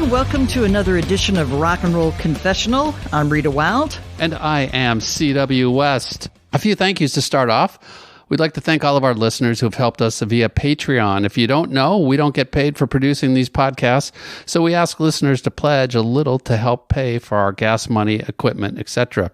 everyone. Welcome to another edition of Rock and Roll Confessional. I'm Rita Wild. And I am C.W. West. A few thank yous to start off. We'd like to thank all of our listeners who have helped us via Patreon. If you don't know, we don't get paid for producing these podcasts, so we ask listeners to pledge a little to help pay for our gas money, equipment, etc.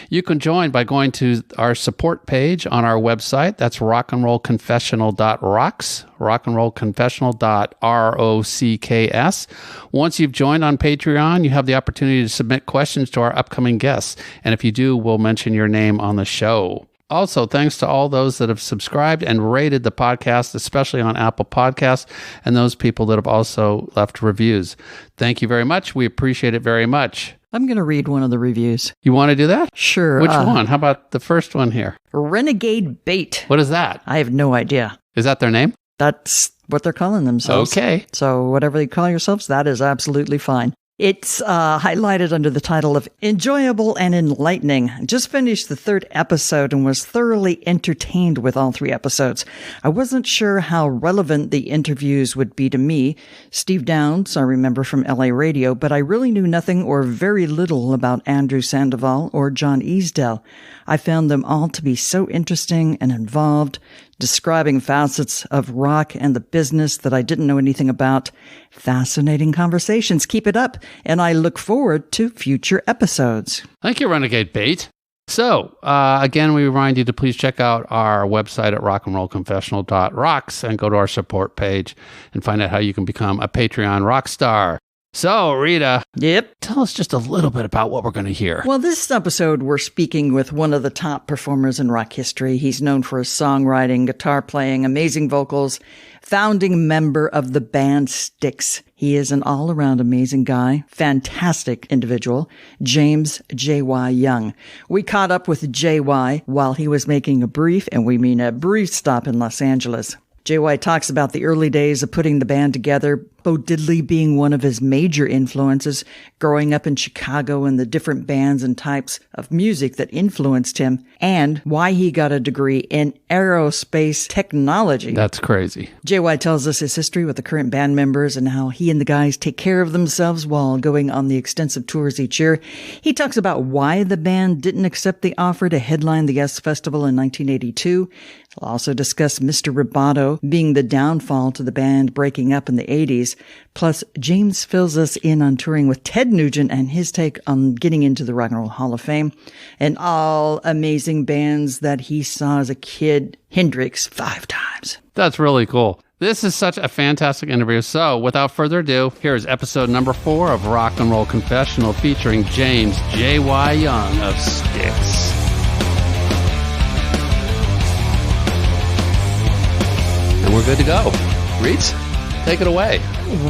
You can join by going to our support page on our website. That's rockandrollconfessional.rocks, rockandrollconfessional.rocks. Once you've joined on Patreon, you have the opportunity to submit questions to our upcoming guests, and if you do, we'll mention your name on the show. Also, thanks to all those that have subscribed and rated the podcast, especially on Apple Podcasts, and those people that have also left reviews. Thank you very much. We appreciate it very much. I'm going to read one of the reviews. You want to do that? Sure. Which one? How about the first one here? Renegade Bait. What is that? I have no idea. Is that their name? That's what they're calling themselves. Okay. So whatever they call yourselves, that is absolutely fine. It's highlighted under the title of Enjoyable and Enlightening. Just finished the third episode and was thoroughly entertained with all three episodes. I wasn't sure how relevant the interviews would be to me. Steve Downs, I remember from LA Radio, but I really knew nothing or very little about Andrew Sandoval or John Easdale. I found them all to be so interesting and involved, describing facets of rock and the business that I didn't know anything about. Fascinating conversations. Keep it up, and I look forward to future episodes. Thank you, Renegade Bait. So, again, we remind you to please check out our website at rockandrollconfessional.rocks and go to our support page and find out how you can become a Patreon rock star. So, Rita, tell us just a little bit about what we're going to hear. Well, this episode, we're speaking with one of the top performers in rock history. He's known for his songwriting, guitar playing, amazing vocals, founding member of the band Styx. He is an all-around amazing guy, fantastic individual, James J.Y. Young. We caught up with J.Y. while he was making a brief stop in Los Angeles. J.Y. talks about the early days of putting the band together, Bo Diddley being one of his major influences, growing up in Chicago and the different bands and types of music that influenced him, and why he got a degree in Aerospace Technology. That's crazy. J.Y. tells us his history with the current band members and how he and the guys take care of themselves while going on the extensive tours each year. He talks about why the band didn't accept the offer to headline the Yes Festival in 1982. He'll also discuss Mr. Roboto being the downfall to the band breaking up in the 80s. Plus, James fills us in on touring with Ted Nugent and his take on getting into the Rock and Roll Hall of Fame and all amazing bands that he saw as a kid. Hendrix 5 times. That's really cool. This is such a fantastic interview. So, without further ado, here's episode number 4 of Rock and Roll Confessional featuring James J.Y. Young of Styx. And we're good to go. Reeds, take it away.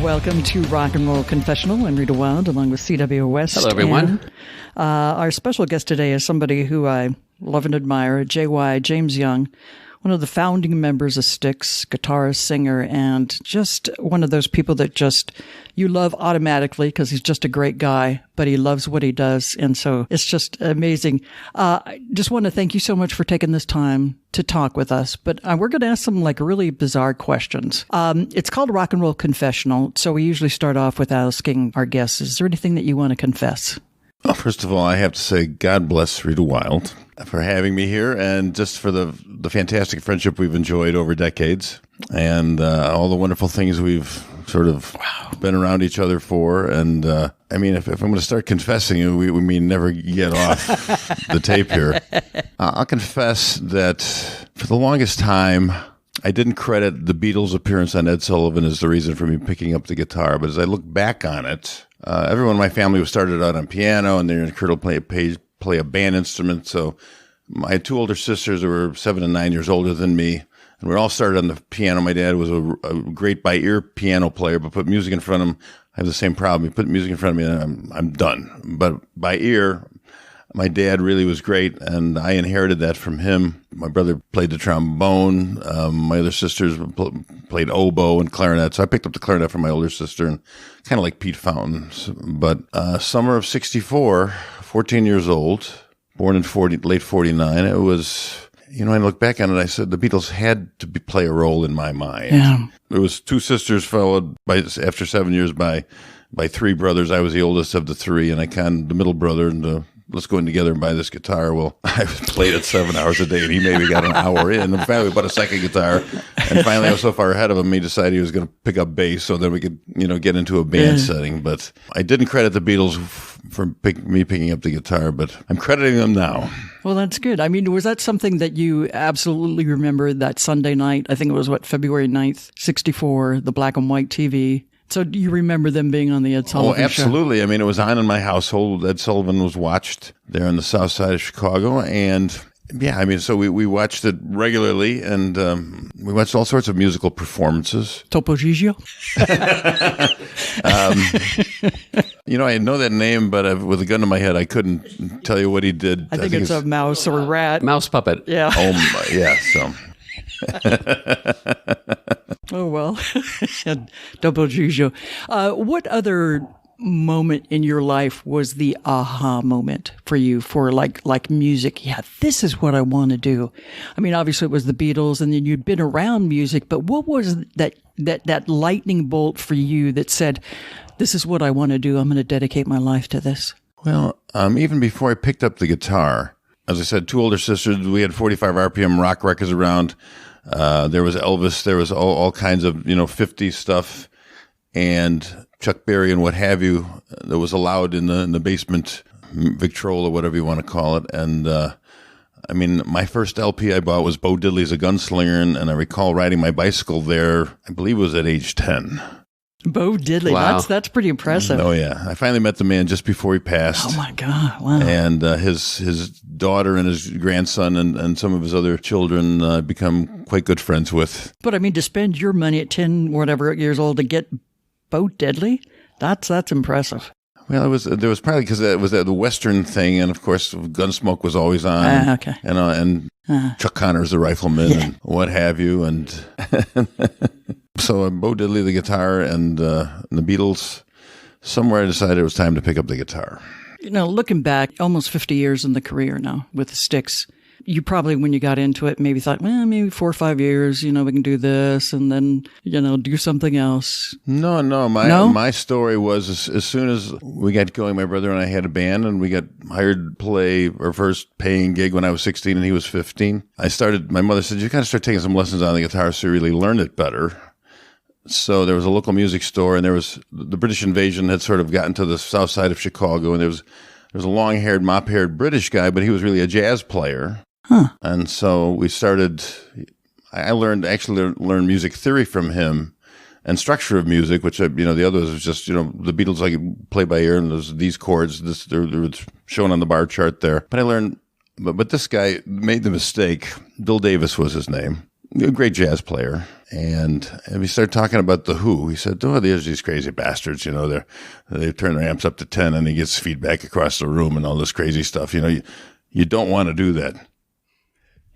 Welcome to Rock and Roll Confessional. I'm Rita Wild, along with C.W. West. Hello, everyone. And, our special guest today is somebody who I love and admire, J.Y. James Young, one of the founding members of Styx, guitarist, singer, and just one of those people that just you love automatically because he's just a great guy, but he loves what he does. And so it's just amazing. I just want to thank you so much for taking this time to talk with us. But we're going to ask some really bizarre questions. It's called Rock and Roll Confessional. So we usually start off with asking our guests, is there anything that you want to confess? Well, first of all, I have to say God bless Rita Wild for having me here and just for the fantastic friendship we've enjoyed over decades and all the wonderful things we've sort of been around each other for. And I mean, if I'm going to start confessing, we may never get off the tape here. I'll confess that for the longest time, I didn't credit the Beatles' appearance on Ed Sullivan as the reason for me picking up the guitar. But as I look back on it, everyone in my family was started out on piano, and they're Kurt will play a band instrument. So I had 2 older sisters who were 7 and 9 years older than me, and we all started on the piano. My dad was a great by-ear piano player, but put music in front of him. I have the same problem. You put music in front of me, and I'm done. But by ear, my dad really was great, and I inherited that from him. My brother played the trombone. My other sisters played oboe and clarinet, so I picked up the clarinet from my older sister, and kind of like Pete Fountain. But summer of 64, 14 years old, born in late 49, it was... You know, I look back on it, I said the Beatles had to play a role in my mind. Yeah. There was 2 sisters followed by, after 7 years, by by three brothers. I was the oldest of the three, and I conned the middle brother into, let's go in together and buy this guitar. Well, I played it 7 hours a day, and he maybe got an hour in. And finally, we bought a second guitter. And finally, I was so far ahead of him, he decided he was going to pick up bass so that we could, get into a band setting. But I didn't credit the Beatles for me picking up the guitar, but I'm crediting them now. Well, that's good. I mean, was that something that you absolutely remember that Sunday night? I think it was, February 9th, 64, the black and white TV. So do you remember them being on the Ed Sullivan show? Oh, absolutely. I mean, it was on in my household. Ed Sullivan was watched there on the south side of Chicago. And yeah, I mean, so we watched it regularly, and we watched all sorts of musical performances. Topo Gigio? I know that name, but with a gun to my head, I couldn't tell you what he did. I think it's a mouse or a rat. Mouse puppet. Yeah. Oh, my, yeah, so... Oh, well, Topo Gigio. What other moment in your life was the aha moment for you for like music? Yeah, this is what I want to do. I mean, obviously it was the Beatles, and then you'd been around music, but what was that lightning bolt for you that said, this is what I want to do. I'm going to dedicate my life to this? Well, even before I picked up the guitar, as I said, two older sisters, we had 45 RPM rock records around. There was Elvis, there was all kinds of, 50s stuff, and Chuck Berry and what have you that was allowed in the basement, Victrola, whatever you want to call it. And, my first LP I bought was Bo Diddley's A Gunslinger, and I recall riding my bicycle there, I believe it was at age 10. Bo Diddley, wow. That's pretty impressive. Oh, yeah. I finally met the man just before he passed. Oh, my God. Wow. And his daughter and his grandson and some of his other children become quite good friends with. But, I mean, to spend your money at 10, whatever years old to get Bo Diddley, that's impressive. Well, there was probably because it was the Western thing, and of course, Gunsmoke was always on. Okay. And Chuck Connor's the rifleman and what have you. And so Bo Diddley, the guitar, and the Beatles, somewhere I decided it was time to pick up the guitar. Looking back, almost 50 years in the career now with the Styx, you probably, when you got into it, maybe thought, well, maybe 4 or 5 years, we can do this and then, do something else. No. My story was as soon as we got going, my brother and I had a band, and we got hired to play our first paying gig when I was 16 and he was 15. My mother said, you got to start taking some lessons on the guitar so you really learn it better. So there was a local music store, and there was the British invasion had sort of gotten to the south side of Chicago, and there was a long-haired, mop-haired British guy, but he was really a jazz player. Huh. And so we started, I learned music theory from him and structure of music, which, the others was just, the Beatles, I could play by ear, and there's these chords, they're shown on the bar chart there. But I learned, but this guy made the mistake. Bill Davis was his name, a great jazz player. And we started talking about The Who. He said, there's these crazy bastards, they turn their amps up to 10 and he gets feedback across the room and all this crazy stuff. You don't want to do that.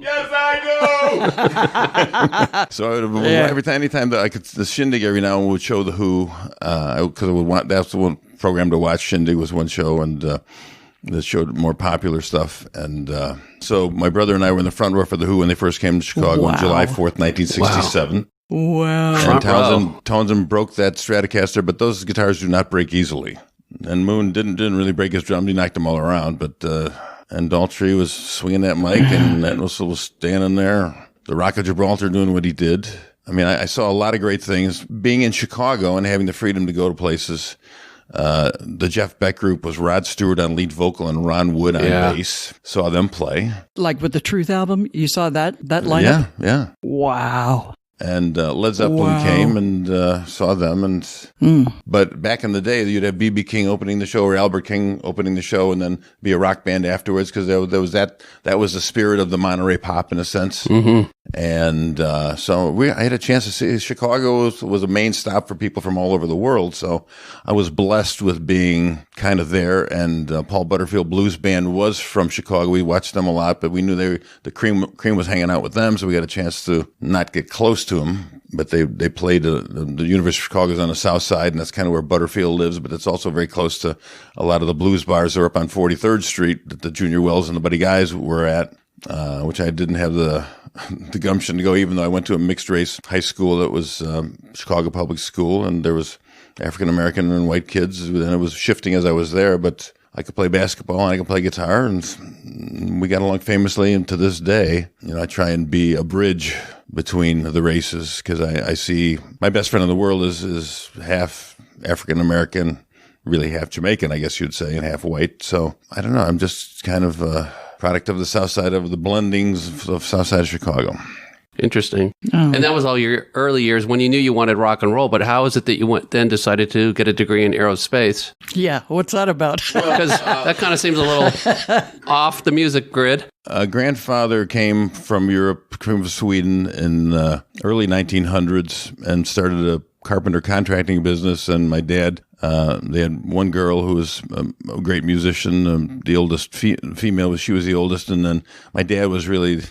Yes, I do. So anytime that I could, the Shindig every now and then would show The Who, because I would want, that's the one program to watch. Shindig was one show, and that showed more popular stuff. And so my brother and I were in the front row for The Who when they first came to Chicago on July 4th, 1967. Wow. And Townsend broke that Stratocaster, but those guitars do not break easily. And Moon didn't really break his drums. He knocked them all around, but... and Daltrey was swinging that mic, and Entwistle was standing there. The Rock of Gibraltar doing what he did. I mean, I saw a lot of great things. Being in Chicago and having the freedom to go to places. The Jeff Beck group was Rod Stewart on lead vocal and Ron Wood on bass. Saw them play. Like with the Truth album, you saw that lineup? Yeah. Wow. And Led Zeppelin came and saw them. But back in the day, you'd have B.B. King opening the show or Albert King opening the show, and then be a rock band afterwards, because there was that was the spirit of the Monterey Pop in a sense. Mm-hmm. And so I had a chance to see Chicago was a main stop for people from all over the world. So I was blessed with being kind of there. And Paul Butterfield Blues Band was from Chicago. We watched them a lot, but we knew the Cream was hanging out with them, so we got a chance to not get close to them. But they played the University of Chicago's on the south side, and that's kind of where Butterfield lives. But it's also very close to a lot of the blues bars that are up on 43rd Street that the Junior Wells and the Buddy Guys were at. Which I didn't have the gumption to go, even though I went to a mixed race high school that was Chicago Public School, and there was African American and white kids, and it was shifting as I was there, but I could play basketball and I could play guitar, and we got along famously. And to this day, I try and be a bridge between the races, because I see my best friend in the world is half African American, really half Jamaican, I guess you'd say, and half white. So I don't know. I'm just kind of a product of the South Side, of the blendings of South Side of Chicago. Interesting. Oh. And that was all your early years when you knew you wanted rock and roll. But how is it that you then decided to get a degree in aerospace? Yeah, what's that about? Because that kind of seems a little off the music grid. Grandfather came from Europe, came from Sweden in early 1900s and started a carpenter contracting business. And my dad, they had one girl who was a great musician, the oldest female, she was the oldest. And then my dad was really...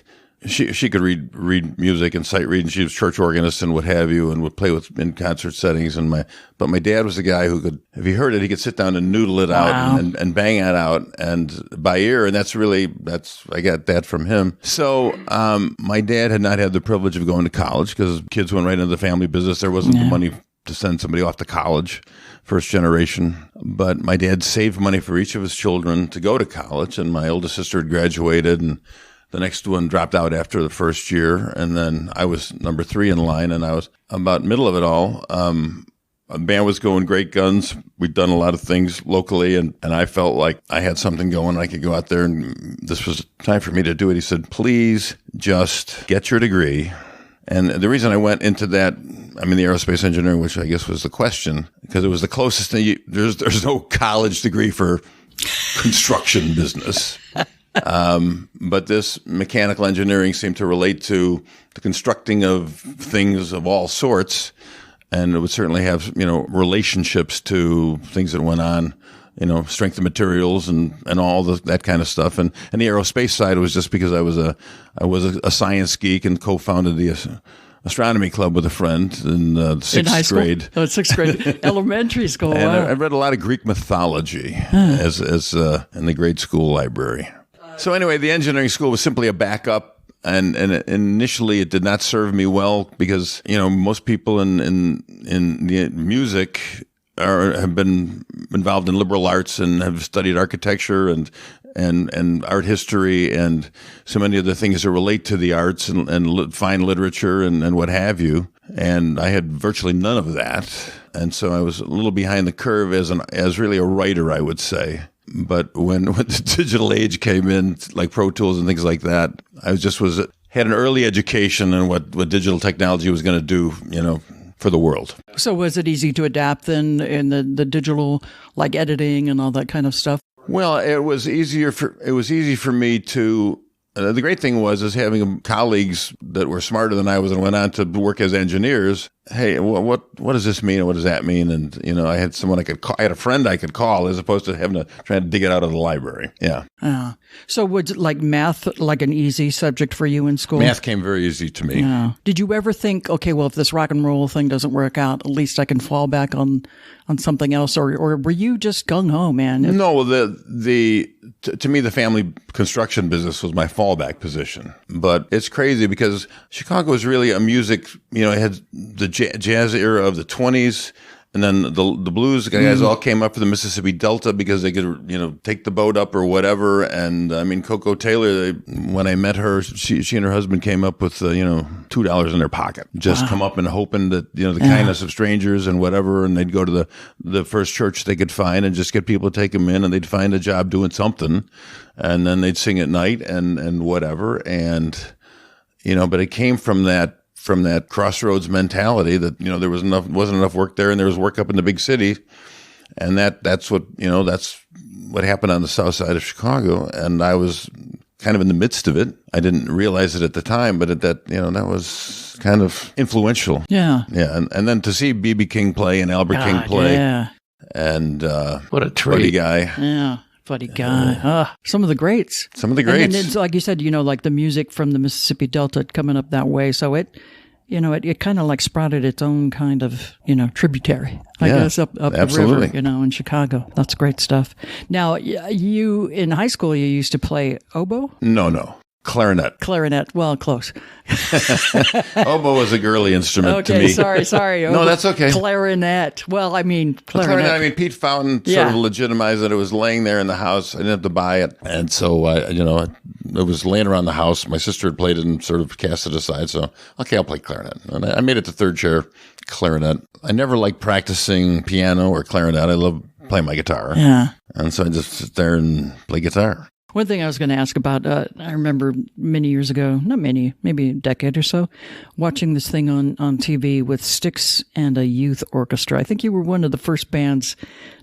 She could read music and sight read, and she was church organist and what have you, and would play in concert settings. But my dad was the guy who could, if he heard it, he could sit down and noodle it out and bang it out and by ear. And I got that from him. So my dad had not had the privilege of going to college because kids went right into the family business. There wasn't the money to send somebody off to college, first generation. But my dad saved money for each of his children to go to college, and my oldest sister had graduated, and the next one dropped out after the first year, and then I was number 3 in line, and I was about middle of it all. A band was going great guns. We'd done a lot of things locally, and I felt like I had something going. I could go out there, and this was time for me to do it. He said, please just get your degree. And the reason I went into that, the aerospace engineering, which I guess was the question, because it was the closest thing. There's no college degree for construction business. But this mechanical engineering seemed to relate to the constructing of things of all sorts, and it would certainly have, relationships to things that went on, strength of materials and all that kind of stuff. And the aerospace side was just because I was a science geek and co-founded the astronomy club with a friend in the sixth grade. Oh, sixth grade, elementary school. And wow. I read a lot of Greek mythology as in the grade school library. So anyway, the engineering school was simply a backup, and initially it did not serve me well because most people in the music have been involved in liberal arts and have studied architecture and art history and so many other things that relate to the arts and fine literature and what have you. And I had virtually none of that, and so I was a little behind the curve as really a writer, I would say. But when the digital age came in, like Pro Tools and things like that, I had an early education in what digital technology was going to do, for the world. So was it easy to adapt then in the digital, like editing and all that kind of stuff? Well, it was easy for me to. The great thing was having colleagues that were smarter than I was and went on to work as engineers. Hey, what does this mean? And what does that mean? And I had someone I had a friend I could call as opposed to having to try to dig it out of the library. Yeah. So was like math like an easy subject for you in school? Math came very easy to me. Yeah. Did you ever think, okay, well, if this rock and roll thing doesn't work out, at least I can fall back on something else, or were you just gung ho, man? No, to me, the family construction business was my fallback position. But it's crazy because Chicago is really a music, it had the jazz era of the 20s. And then the blues guys all came up for the Mississippi Delta because they could, take the boat up or whatever. And Coco Taylor, when I met her, she and her husband came up with, $2 in their pocket. Just come up and hoping that, the kindness of strangers and whatever. And they'd go to the first church they could find and just get people to take them in, and they'd find a job doing something. And then they'd sing at night and whatever. And, but it came from that crossroads mentality that there wasn't enough work there, and there was work up in the big city, and that's what happened on the south side of Chicago, and I was kind of in the midst of it. I didn't realize it at the time, but that was kind of influential. Yeah, and then to see B.B. King play and Albert King play, and what a treat. Buddy Guy, Buddy Guy. Some of the greats. Some of the greats. And it's, like you said, like the music from the Mississippi Delta coming up that way. So it kind of like sprouted its own kind of, tributary, I guess, up the river, in Chicago. That's great stuff. Now, you, in high school, you used to play oboe? No. Clarinet. Clarinet. Well, close. Oboe was a girly instrument to me. Okay, sorry. No, that's okay. Clarinet. Well, I mean, clarinet. I mean, Pete Fountain sort of legitimized that it was laying there in the house. I didn't have to buy it. And so, it was laying around the house. My sister had played it and sort of cast it aside. So, okay, I'll play clarinet. And I made it to third chair clarinet. I never liked practicing piano or clarinet. I love playing my guitar. Yeah. And so I just sit there and play guitar. One thing I was going to ask about, I remember many years ago, not many, maybe a decade or so, watching this thing on TV with Styx and a youth orchestra. I think you were one of the first bands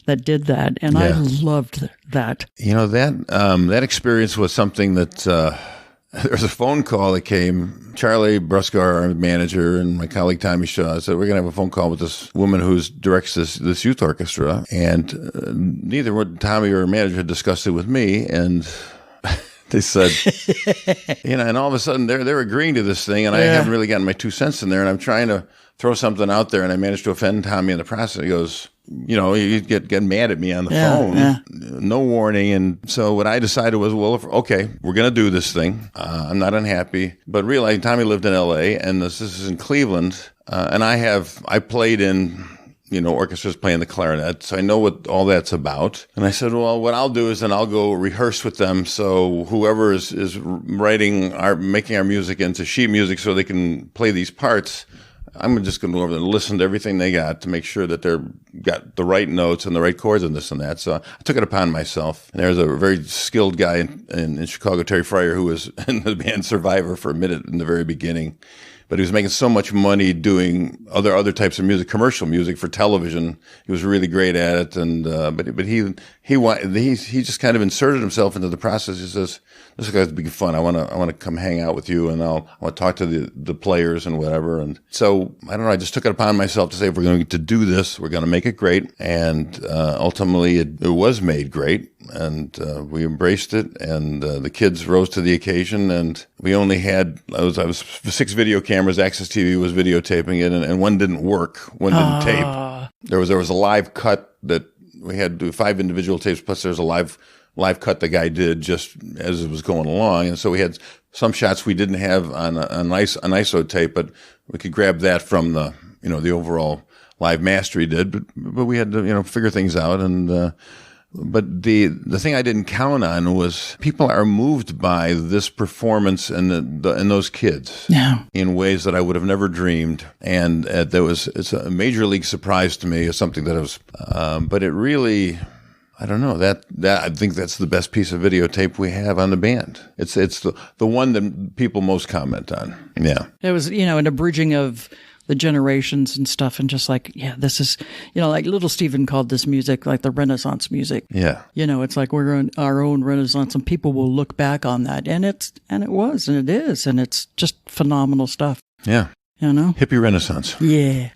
that did that, and I loved that. That experience was something that there was a phone call that came. Charlie Bruscar, our manager, and my colleague Tommy Shaw said, we're going to have a phone call with this woman who directs this youth orchestra. And neither Tommy or manager had discussed it with me. And they said, and all of a sudden they're agreeing to this thing. And I haven't really gotten my 2 cents in there. And I'm trying to throw something out there. And I managed to offend Tommy in the process. He goes, you get mad at me on the phone, no warning. And so what I decided was, okay, we're going to do this thing. I'm not unhappy, but realizing Tommy lived in LA and this is in Cleveland. And I played in, orchestras playing the clarinet. So I know what all that's about. And I said, well, what I'll do is then I'll go rehearse with them. So whoever is making our music into sheet music so they can play these parts, I'm just going to go over there and listen to everything they got to make sure that they're got the right notes and the right chords and this and that. So I took it upon myself. And there's a very skilled guy in Chicago, Terry Fryer, who was in the band Survivor for a minute in the very beginning. But he was making so much money doing other types of music, commercial music for television. He was really great at it, and but he just kind of inserted himself into the process. He says, "This guy's be fun. I want to come hang out with you, and I want to talk to the players and whatever." And so I don't know. I just took it upon myself to say, if we're going to do this, we're going to make it great. And ultimately, it was made great. And we embraced it, and the kids rose to the occasion. And we only had I was 6 video cameras. Access TV was videotaping it, and one didn't work. One didn't tape. There was a live cut that we had to do 5 individual tapes. Plus, there's a live cut the guy did just as it was going along. And so we had some shots we didn't have on an ISO tape, but we could grab that from the the overall live master he did. But we had to figure things out and. But the thing I didn't count on was people are moved by this performance and those kids in ways that I would have never dreamed. And it's a major league surprise to me. It's something that I was, but it really, I don't know, that I think that's the best piece of videotape we have on the band. It's the one that people most comment on. Yeah. It was, an abridging of the generations and stuff, and just like, this is, like Little Steven called this music like the Renaissance music. Yeah. It's like we're in our own Renaissance, and people will look back on that, and it is, and it's just phenomenal stuff. Yeah. Hippie Renaissance. Yeah.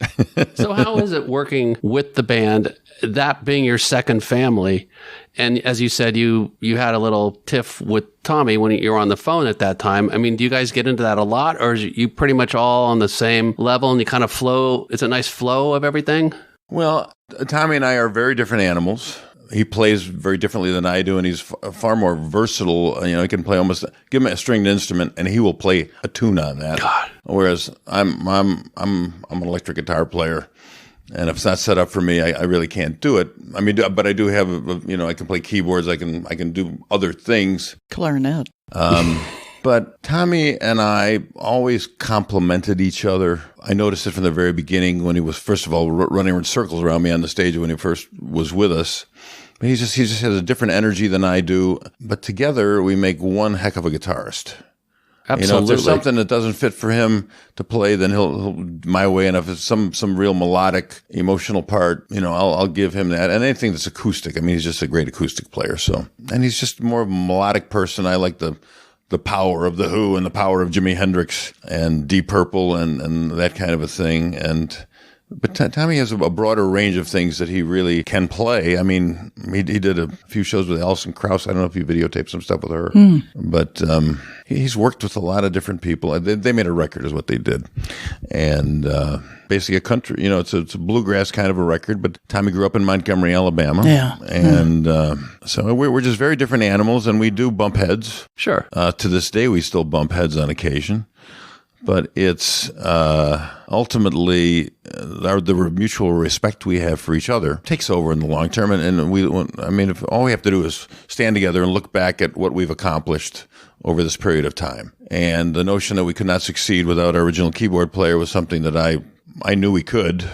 So how is it working with the band, that being your second family? And as you said, you had a little tiff with Tommy when you were on the phone at that time. I mean, do you guys get into that a lot, or is you pretty much all on the same level and you kind of flow? It's a nice flow of everything? Well, Tommy and I are very different animals. He plays very differently than I do, and he's far more versatile. He can play give him a stringed instrument, and he will play a tune on that. God. Whereas I'm an electric guitar player, and if it's not set up for me, I really can't do it. I mean, but I do have I can play keyboards. I can do other things. Clarinet. But Tommy and I always complimented each other. I noticed it from the very beginning when he was, first of all, running in circles around me on the stage when he first was with us. But he just has a different energy than I do. But together, we make one heck of a guitarist. Absolutely. If there's something that doesn't fit for him to play, then he'll my way. And if it's some real melodic, emotional part, I'll give him that. And anything that's acoustic. I mean, he's just a great acoustic player. So, and he's just more of a melodic person. I like the power of The Who and the power of Jimi Hendrix and Deep Purple and that kind of a thing. And But Tommy has a broader range of things that he really can play. I mean, he did a few shows with Alison Krauss. I don't know if you videotaped some stuff with her, but he's worked with a lot of different people. They made a record, is what they did, and basically a country. It's a bluegrass kind of a record. But Tommy grew up in Montgomery, Alabama, and so we're just very different animals, and we do bump heads. Sure. To this day, we still bump heads on occasion. But it's ultimately the mutual respect we have for each other takes over in the long term. If all we have to do is stand together and look back at what we've accomplished over this period of time. And the notion that we could not succeed without our original keyboard player was something that I knew we could.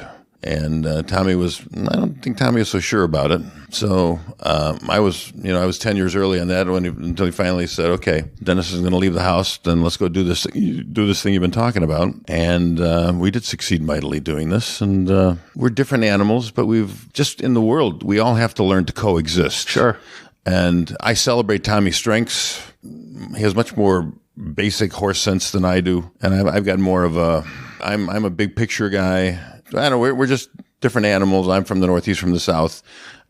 And I don't think Tommy was so sure about it. So I was 10 years early on that until he finally said, okay, Dennis is going to leave the house, then let's go do this thing you've been talking about. And we did succeed mightily doing this. And we're different animals, but in the world, we all have to learn to coexist. Sure. And I celebrate Tommy's strengths. He has much more basic horse sense than I do. And I've got more of I'm a big picture guy. I don't know, we're just different animals. I'm from the Northeast, from the South,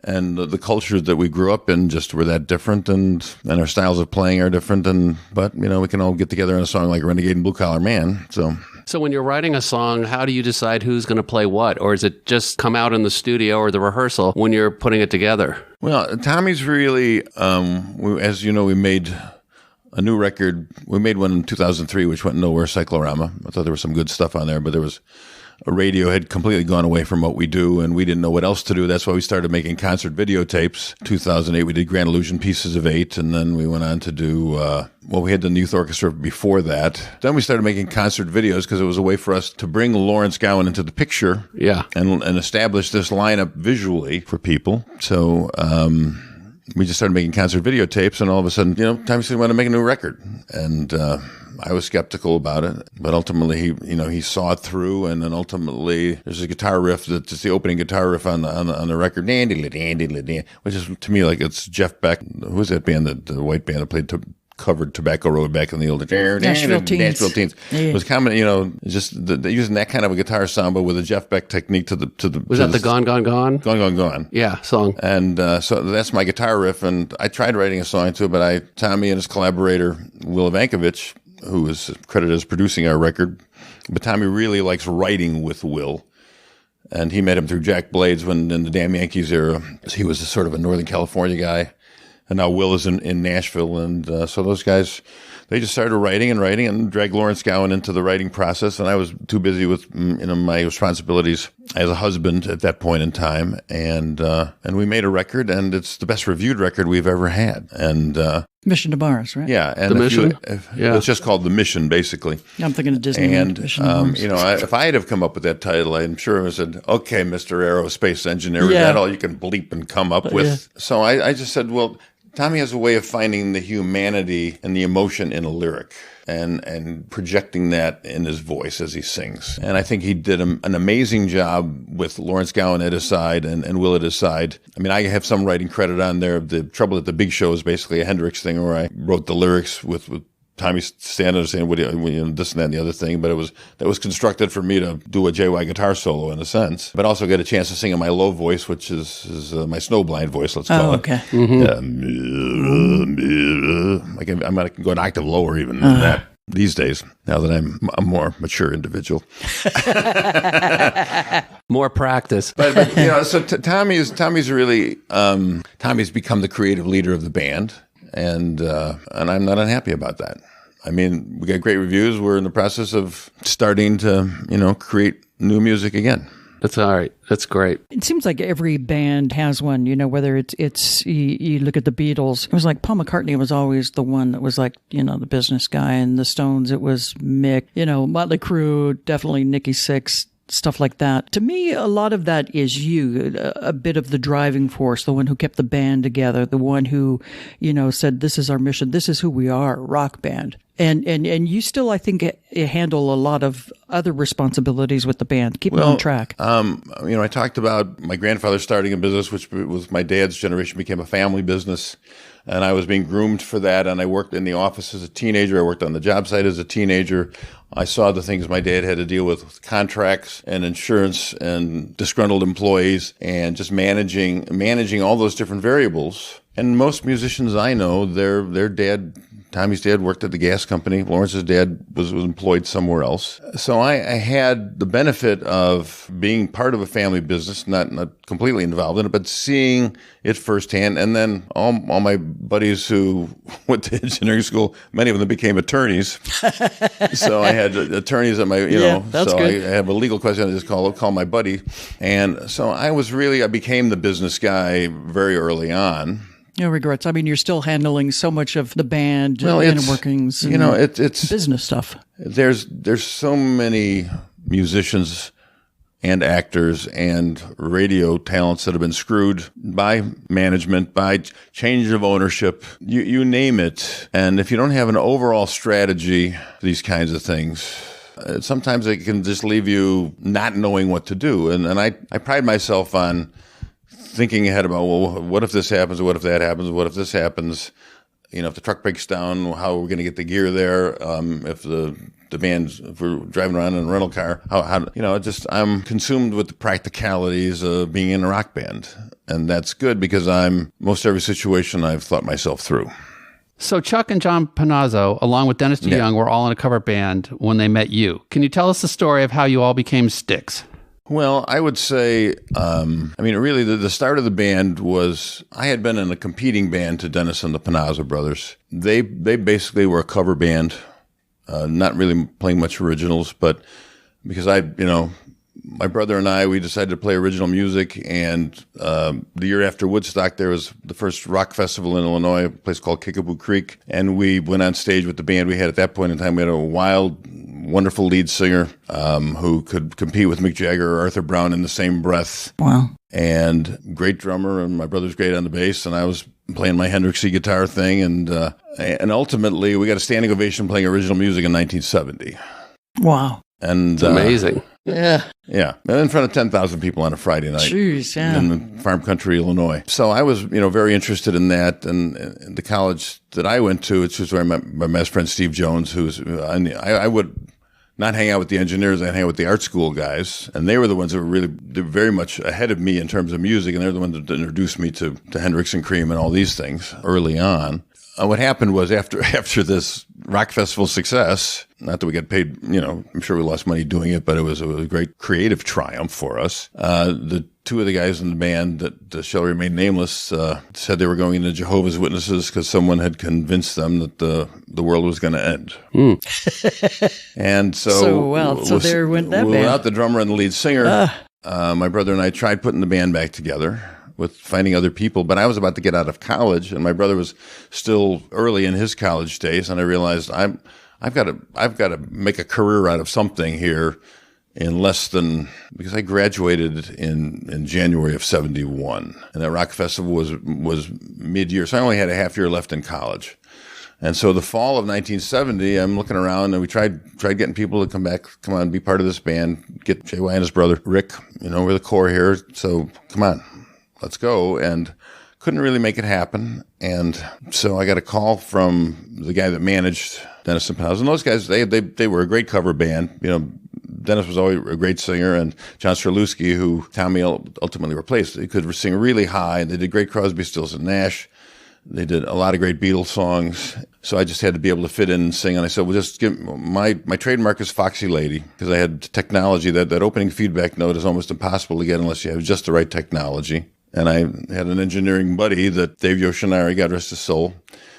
and the cultures that we grew up in just were that different, and our styles of playing are different. But we can all get together in a song like Renegade and Blue Collar Man. So when you're writing a song, how do you decide who's going to play what? Or is it just come out in the studio or the rehearsal when you're putting it together? Well, Tommy's really, as you know, we made a new record. We made one in 2003, which went nowhere, Cyclorama. I thought there was some good stuff on there, but there was radio had completely gone away from what we do, and we didn't know what else to do. That's why we started making concert videotapes. 2008, we did Grand Illusion Pieces of 8, and then we went on to do, we had the Youth Orchestra before that. Then we started making concert videos because it was a way for us to bring Lawrence Gowan into the picture and establish this lineup visually for people. So we just started making concert videotapes, and all of a sudden, Tommy said, we want to make a new record. And I was skeptical about it, but ultimately he saw it through, and then ultimately there's a guitar riff that's the opening guitar riff on the record, which is to me like it's Jeff Beck. Who was that band, the white band that played covered Tobacco Road back in the old Nashville Teens. Yeah. It was common, just using that kind of a guitar sound, but with a Jeff Beck technique to the. Was that the Gone, Gone, Gone? Gone, Gone, Gone. Yeah, song. And so that's my guitar riff, and I tried writing a song to it, but Tommy and his collaborator Will Ivankovich, who is credited as producing our record, but Tommy really likes writing with Will. And he met him through Jack Blades when in the Damn Yankees era. He was sort of a Northern California guy. And now Will is in Nashville. And so those guys, they just started writing and dragged Lawrence Gowan into the writing process. And I was too busy with my responsibilities as a husband at that point in time. And we made a record, and it's the best reviewed record we've ever had. And Mission to Mars, right? Yeah. And The Mission? It's just called The Mission, basically. I'm thinking of Disney. And, Mission to Mars. if I had have come up with that title, I'm sure I would have said, okay, Mr. Aerospace Engineer, is that all you can bleep and come up with? Yeah. So I just said, well, Tommy has a way of finding the humanity and the emotion in a lyric and projecting that in his voice as he sings. And I think he did an amazing job with Lawrence Gowan at his side and Will at his side. I mean, I have some writing credit on there. The Trouble at the Big Show is basically a Hendrix thing where I wrote the lyrics with Tommy standing there saying, this and that and the other thing, but that was constructed for me to do a JY guitar solo in a sense, but also get a chance to sing in my low voice, which is my snowblind voice, let's call it. Okay. I can go an octave lower even than that these days, now that I'm a more mature individual. More practice. But so Tommy's really, Tommy's become the creative leader of the band. And I'm not unhappy about that. I mean, we got great reviews. We're in the process of starting to, create new music again. That's all right. That's great. It seems like every band has one, whether it's you look at the Beatles. It was like Paul McCartney was always the one that was like, the business guy, and the Stones, it was Mick. Motley Crue, definitely Nikki Sixx. Stuff like that. To me, a lot of that is you, a bit of the driving force, the one who kept the band together, the one who, said, this is our mission, this is who we are, rock band. And you still, I think, handle a lot of other responsibilities with the band. Keep it on track. I talked about my grandfather starting a business, which was my dad's generation, became a family business. And I was being groomed for that. And I worked in the office as a teenager. I worked on the job site as a teenager. I saw the things my dad had to deal with contracts and insurance and disgruntled employees and just managing all those different variables. And most musicians I know, their dad, Tommy's dad, worked at the gas company. Lawrence's dad was employed somewhere else. So I had the benefit of being part of a family business, not completely involved in it, but seeing it firsthand. And then all my buddies who went to engineering school, many of them became attorneys. So I had attorneys at my, that's so good. I have a legal question I just call my buddy. And so I became the business guy very early on. No regrets. I mean, you're still handling so much of the band inner workings and it's business stuff. There's so many musicians and actors and radio talents that have been screwed by management, by change of ownership, you name it. And if you don't have an overall strategy for these kinds of things, sometimes it can just leave you not knowing what to do. And I pride myself on thinking ahead about, well, what if this happens? What if that happens? What if this happens? If the truck breaks down, how are we going to get the gear there? If if we're driving around in a rental car, I'm consumed with the practicalities of being in a rock band. And that's good because most every situation I've thought myself through. So Chuck and John Panazzo, along with Dennis DeYoung, were all in a cover band when they met you. Can you tell us the story of how you all became Styx? Well, I would say, really the start of the band was, I had been in a competing band to Dennis and the Panazzo brothers. They basically were a cover band, not really playing much originals, but because my brother and I, we decided to play original music, and the year after Woodstock, there was the first rock festival in Illinois, a place called Kickapoo Creek, and we went on stage with the band we had at that point in time. We had a wonderful lead singer who could compete with Mick Jagger or Arthur Brown in the same breath. Wow. And great drummer, and my brother's great on the bass, and I was playing my Hendrix guitar thing, and ultimately we got a standing ovation playing original music in 1970. Wow. And amazing. Yeah. Yeah. And in front of 10,000 people on a Friday night. Jeez, yeah. In the farm country, Illinois. So I was, very interested in that. And the college that I went to, it's just where I met my best friend, Steve Jones, I would not hang out with the engineers, I'd hang out with the art school guys. And they were the ones that were very much ahead of me in terms of music. And they're the ones that introduced me to Hendrix and Cream and all these things early on. What happened was after this rock festival success, not that we got paid, I'm sure we lost money doing it, but it was a great creative triumph for us. The two of the guys in the band that shall remain nameless said they were going into Jehovah's Witnesses because someone had convinced them that the world was going to end. And so there went that band. Without the drummer and the lead singer, my brother and I tried putting the band back together with finding other people, but I was about to get out of college, and my brother was still early in his college days, and I realized I've got to make a career out of something here because I graduated in January of 71, and that rock festival was mid-year, so I only had a half year left in college. And so the fall of 1970, I'm looking around, and we tried getting people to come on, be part of this band, get JY and his brother Rick, we're the core here, so come on. Let's go. And couldn't really make it happen. And so I got a call from the guy that managed Dennis and Panazzo. And those guys, they were a great cover band. Dennis was always a great singer, and John Strelewski, who Tommy ultimately replaced, he could sing really high. And they did great Crosby, Stills, and Nash. They did a lot of great Beatles songs. So I just had to be able to fit in and sing. And I said, well, just give my trademark is Foxy Lady, because I had technology. That opening feedback note is almost impossible to get unless you have just the right technology. And I had an engineering buddy that Dave Yoshinari, God rest his soul,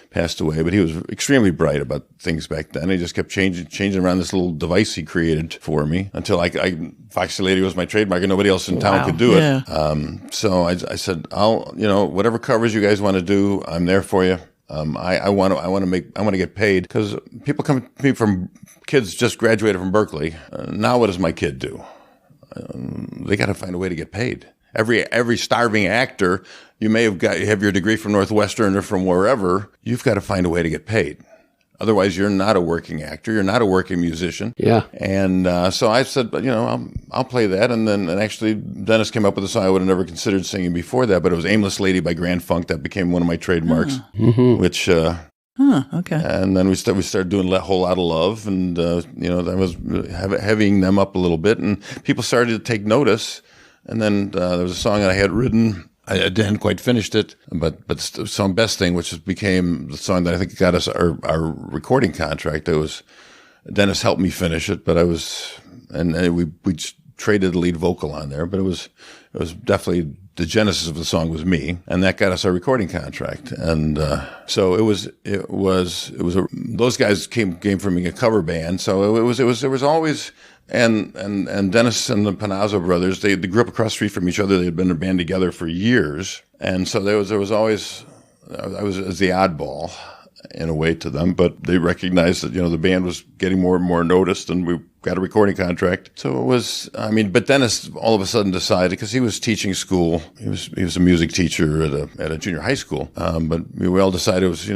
passed away, but he was extremely bright about things back then. He just kept changing around this little device he created for me until Foxy Lady was my trademark and nobody else in town could do it. So I said, whatever covers you guys want to do, I'm there for you. I want to get paid, because people come to me from kids just graduated from Berkeley. Now what does my kid do? They got to find a way to get paid. Every starving actor, you may have your degree from Northwestern or from wherever, you've got to find a way to get paid. Otherwise, you're not a working actor. You're not a working musician. Yeah. And so I said, I'll play that. And actually, Dennis came up with a song I would have never considered singing before that, but it was Aimless Lady by Grand Funk. That became one of my trademarks, which Okay. And then we started doing a whole lot of love, and that was heavying them up a little bit, and people started to take notice. And then there was a song that I had written. I hadn't quite finished it, but the song "Best Thing," which became the song that I think got us our recording contract. It was Dennis helped me finish it, but we traded the lead vocal on there, but it was definitely the genesis of the song was me, and that got us our recording contract. And so those guys came from being a cover band, so it was always. And Dennis and the Panazzo brothers, they grew up across the street from each other. They had been in a band together for years, and so there was always I was as the oddball in a way to them, but they recognized that the band was getting more and more noticed, and we got a recording contract. So it was, but Dennis all of a sudden decided, because he was teaching school, he was a music teacher at a junior high school, but we all decided it was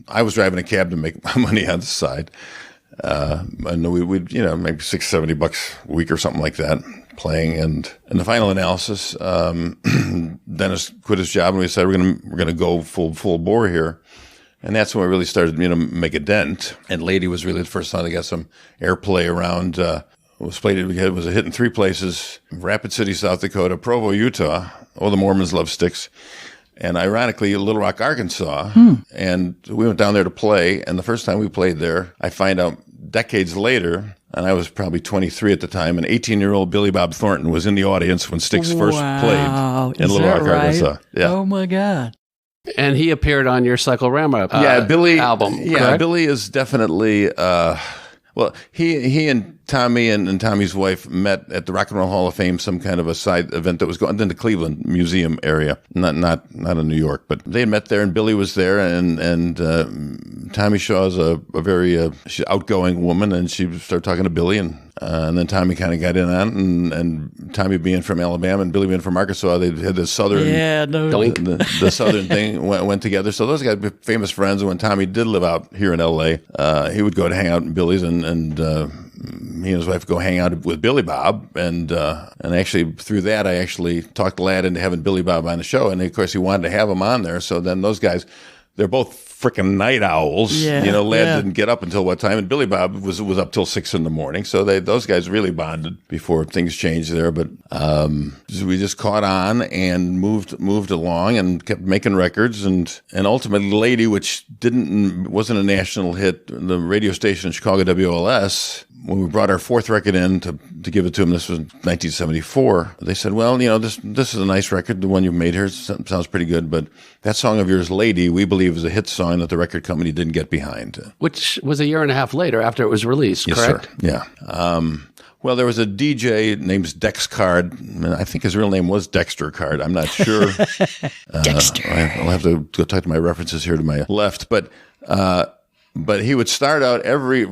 I was driving a cab to make my money on the side. And we'd maybe $60-70 a week or something like that playing. And in the final analysis, Dennis quit his job, and we said, we're gonna go full bore here. And that's when we really started, make a dent. And Lady was really the first time they got some airplay around. It was a hit in 3 places: Rapid City, South Dakota; Provo, Utah. Oh, the Mormons love Styx. And ironically, Little Rock, Arkansas. And we went down there to play. And the first time we played there, I find out decades later, and I was probably 23 at the time, an 18-year-old Billy Bob Thornton was in the audience when Styx first played in Little Rock, Arkansas. Yeah. Oh, my God. And he appeared on your Cyclorama album, Yeah, correct? Billy is definitely... he and Tommy and Tommy's wife met at the Rock and Roll Hall of Fame, some kind of a side event that was going in the Cleveland Museum area, not in New York, but they had met there, and Billy was there, and Tommy Shaw is a very she's outgoing woman, and she started talking to Billy, and then Tommy kind of got in on it, and Tommy being from Alabama and Billy being from Arkansas, they had the southern the southern thing went together. So those guys were famous friends. And when Tommy did live out here in L.A., he would go to hang out in Billy's, and he and his wife go hang out with Billy Bob, and actually through that I actually talked Ladd into having Billy Bob on the show, and of course he wanted to have him on there. So then those guys, they're both freaking night owls. Ladd didn't get up until what time, and Billy Bob was up till 6 a.m. So those guys really bonded before things changed there. But we just caught on and moved along and kept making records, and ultimately Lady, which wasn't a national hit, the radio station in Chicago, WLS. When we brought our 4th record in to give it to them, this was 1974, they said, well, this is a nice record. The one you made here sounds pretty good, but that song of yours, Lady, we believe is a hit song that the record company didn't get behind. Which was a year and a half later after it was released, correct? Yes, sir. Yeah. Well, there was a DJ named Dex Card. I think his real name was Dexter Card. I'm not sure. Dexter. I'll have to go talk to my references here to my left, but he would start out every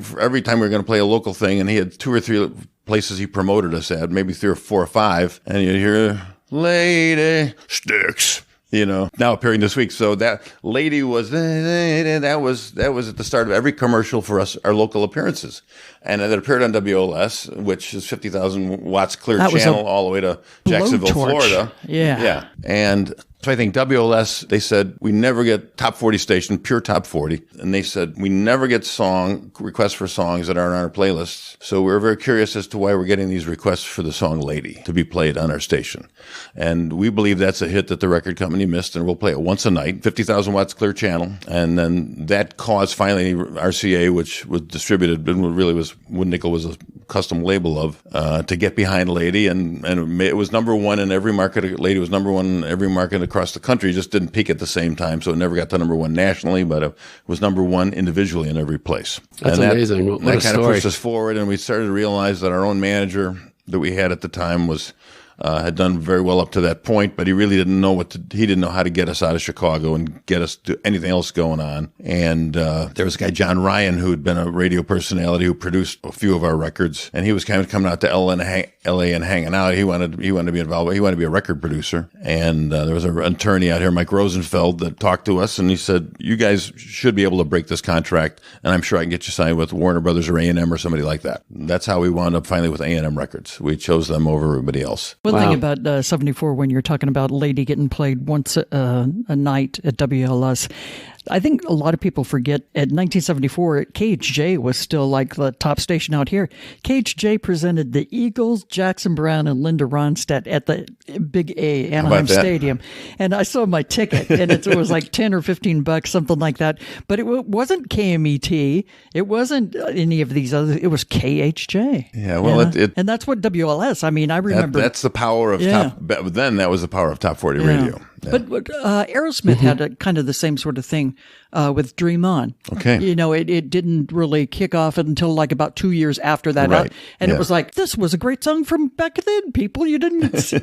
time we were going to play a local thing, and he had 2 or 3 places he promoted us at, maybe 3 or 4 or 5, and you'd hear Lady Styx, now appearing this week. So that Lady was that was at the start of every commercial for us, our local appearances, and it appeared on WLS, which is 50,000 watts clear channel all the way to Jacksonville, Florida. Yeah. And so I think WLS, they said, we never get top 40 station, pure top 40. And they said, we never get requests for songs that aren't on our playlists. So we were very curious as to why we're getting these requests for the song Lady to be played on our station. And we believe that's a hit that the record company missed, and we'll play it once a night, 50,000 watts clear channel. And then that caused finally RCA, which was distributed, and really was Wood Nickel was a custom label of, to get behind Lady. And it was number 1 in every market. Lady was number 1 in every market across the country, just didn't peak at the same time, so it never got to number 1 nationally, but it was number 1 individually in every place. That's amazing. That kind of pushed us forward, and we started to realize that our own manager that we had at the time had done very well up to that point, but he really didn't know he didn't know how to get us out of Chicago and get us to anything else going on. And there was a guy, John Ryan, who had been a radio personality who produced a few of our records, and he was kind of coming out to LA and hanging out. He wanted to be involved. He wanted to be a record producer. And there was an attorney out here, Mike Rosenfeld, that talked to us, and he said, you guys should be able to break this contract, and I'm sure I can get you signed with Warner Brothers or A&M or somebody like that. That's how we wound up finally with A&M Records. We chose them over everybody else. One thing about 74, when you're talking about Lady getting played once a night at WLS, I think a lot of people forget at 1974, KHJ was still like the top station out here. KHJ presented the Eagles, Jackson Browne, and Linda Ronstadt at the Big A Anaheim Stadium. And I saw my ticket, and it was like 10 or 15 bucks, something like that. But it wasn't KMET. It wasn't any of these other. It was KHJ. Yeah, well, and that's what WLS. I mean, I remember that's the power of top. Then that was the power of Top 40 radio. Yeah. But Aerosmith had a kind of the same sort of thing with Dream On. Okay. You know, it didn't really kick off until like about 2 years after that. Right. And it was like, this was a great song from back then, people. You didn't see.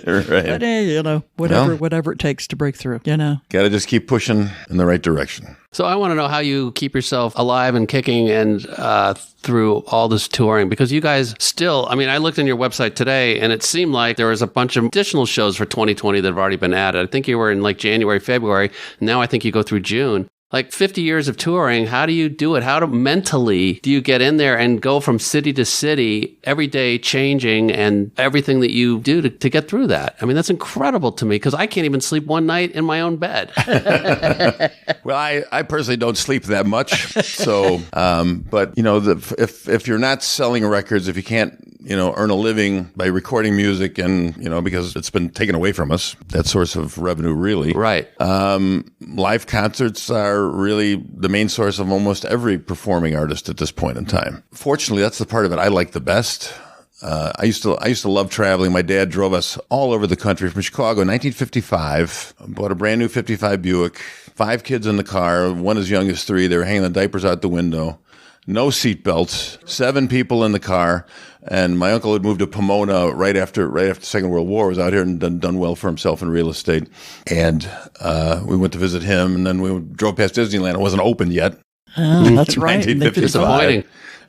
Right. But hey, you know, whatever it takes to break through, you know. Got to just keep pushing in the right direction. So I want to know how you keep yourself alive and kicking and through all this touring, because you guys still, I mean, I looked on your website today and it seemed like there was a bunch of additional shows for 2020 that have already been added. I think you were in like January, February. Now I think you go through June. Like 50 years of touring, how do you do it? Mentally do you get in there and go from city to city every day, changing and everything that you do to get through that? I mean, that's incredible to me because I can't even sleep one night in my own bed. Well, I personally don't sleep that much. So, but you know, if you're not selling records, if you can't, you know, earn a living by recording music and, you know, because it's been taken away from us, that source of revenue really. Right. Live concerts are really the main source of almost every performing artist at this point in time. Fortunately, that's the part of it I like the best. I used to love traveling. My dad drove us all over the country from Chicago in 1955. Bought a brand new 55 Buick, 5 kids in the car, one as young as 3. They were hanging the diapers out the window. No seatbelts, 7 people in the car, and my uncle had moved to Pomona right after the Second World War. Was out here and done well for himself in real estate, and we went to visit him. And then we drove past Disneyland. It wasn't open yet. That's right. 1955.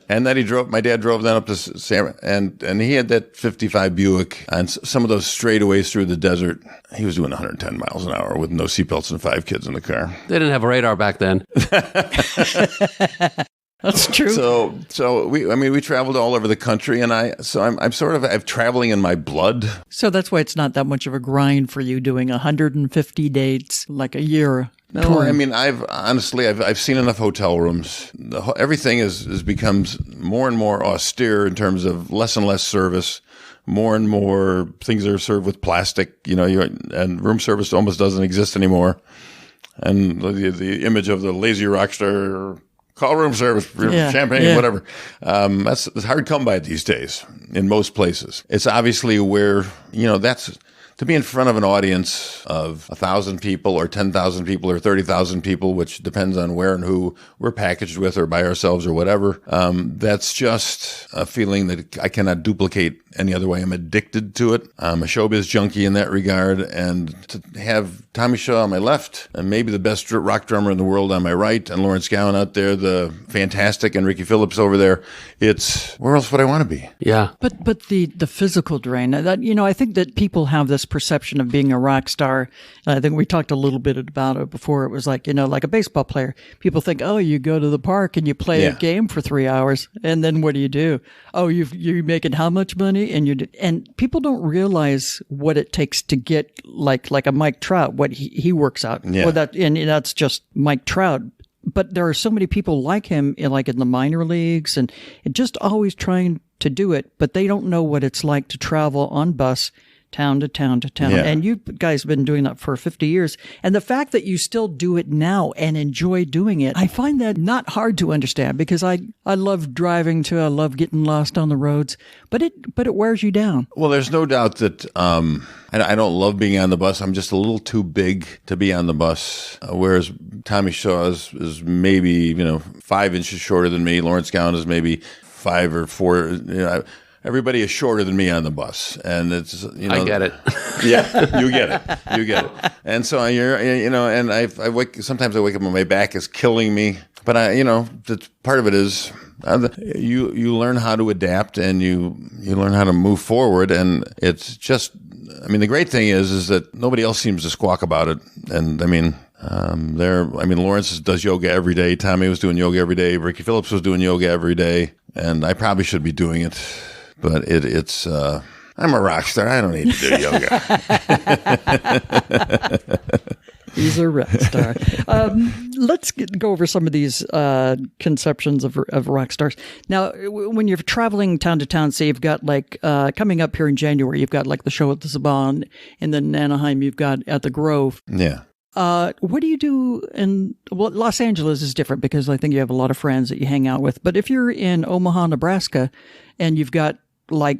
And then my dad drove then up to San, and he had that 55 Buick on some of those straightaways through the desert. He was doing 110 miles an hour with no seatbelts and 5 kids in the car. They didn't have a radar back then. That's true. So we traveled all over the country, and I'm traveling in my blood. So that's why it's not that much of a grind for you doing 150 dates like a year. No, touring. I mean, I've seen enough hotel rooms. Everything becomes more and more austere in terms of less and less service. More and more things are served with plastic, you know, and room service almost doesn't exist anymore. And the image of the lazy rock star. Call room service, champagne, whatever. That's hard to come by these days in most places. It's obviously where, you know, that's to be in front of an audience of 1,000 people or 10,000 people or 30,000 people, which depends on where and who we're packaged with or by ourselves or whatever. That's just a feeling that I cannot duplicate any other way. I'm addicted to it. I'm a showbiz junkie in that regard. And to have Tommy Shaw on my left and maybe the best rock drummer in the world on my right and Lawrence Gowan out there, the fantastic, and Ricky Phillips over there, where else would I want to be? Yeah. But the physical drain, that, you know, I think that people have this perception of being a rock star. And I think we talked a little bit about it before. It was like, you know, like a baseball player. People think, oh, you go to the park and you play a game for 3 hours. And then what do? Oh, you're making how much money? And people don't realize what it takes to get like a Mike Trout, what he works out. Yeah. Well, that's just Mike Trout. But there are so many people like him in the minor leagues and just always trying to do it, but they don't know what it's like to travel on bus town to town to town. Yeah. And you guys have been doing that for 50 years. And the fact that you still do it now and enjoy doing it, I find that not hard to understand because I love driving too. I love getting lost on the roads, but it wears you down. Well, there's no doubt that I don't love being on the bus. I'm just a little too big to be on the bus, whereas Tommy Shaw is maybe, you know, 5 inches shorter than me. Lawrence Gowan is maybe 5 or 4, you know, everybody is shorter than me on the bus, and it's, you know, I get it. Yeah, you get it. And so you know, and sometimes I wake up and my back is killing me, but part of it is you learn how to adapt and you learn how to move forward, and it's just, I mean, the great thing is that nobody else seems to squawk about it, and I mean. Lawrence does yoga every day. Tommy was doing yoga every day. Ricky Phillips was doing yoga every day, and I probably should be doing it. But it's I'm a rock star. I don't need to do yoga. He's a rock star. Let's go over some of these conceptions of rock stars. Now, when you're traveling town to town, say you've got like coming up here in January, you've got like the show at the Saban, and then in Anaheim, you've got at the Grove. Yeah. What do you do Los Angeles is different because I think you have a lot of friends that you hang out with. But if you're in Omaha, Nebraska, and you've got like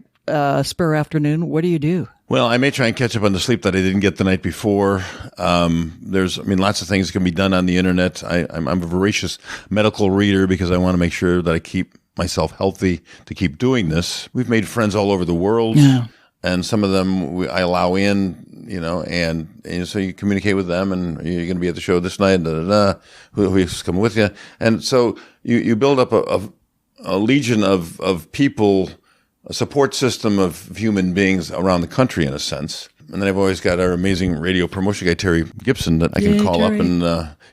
spare afternoon, what do you do? Well, I may try and catch up on the sleep that I didn't get the night before. Lots of things can be done on the internet. I'm a voracious medical reader because I want to make sure that I keep myself healthy to keep doing this. We've made friends all over the world. Yeah. And some of them I allow in, and so you communicate with them, and you're going to be at the show this night, who's coming with you. And so you build up a legion of people, a support system of human beings around the country, in a sense. And then I've always got our amazing radio promotion guy, Terry Gibson, that I can call up, and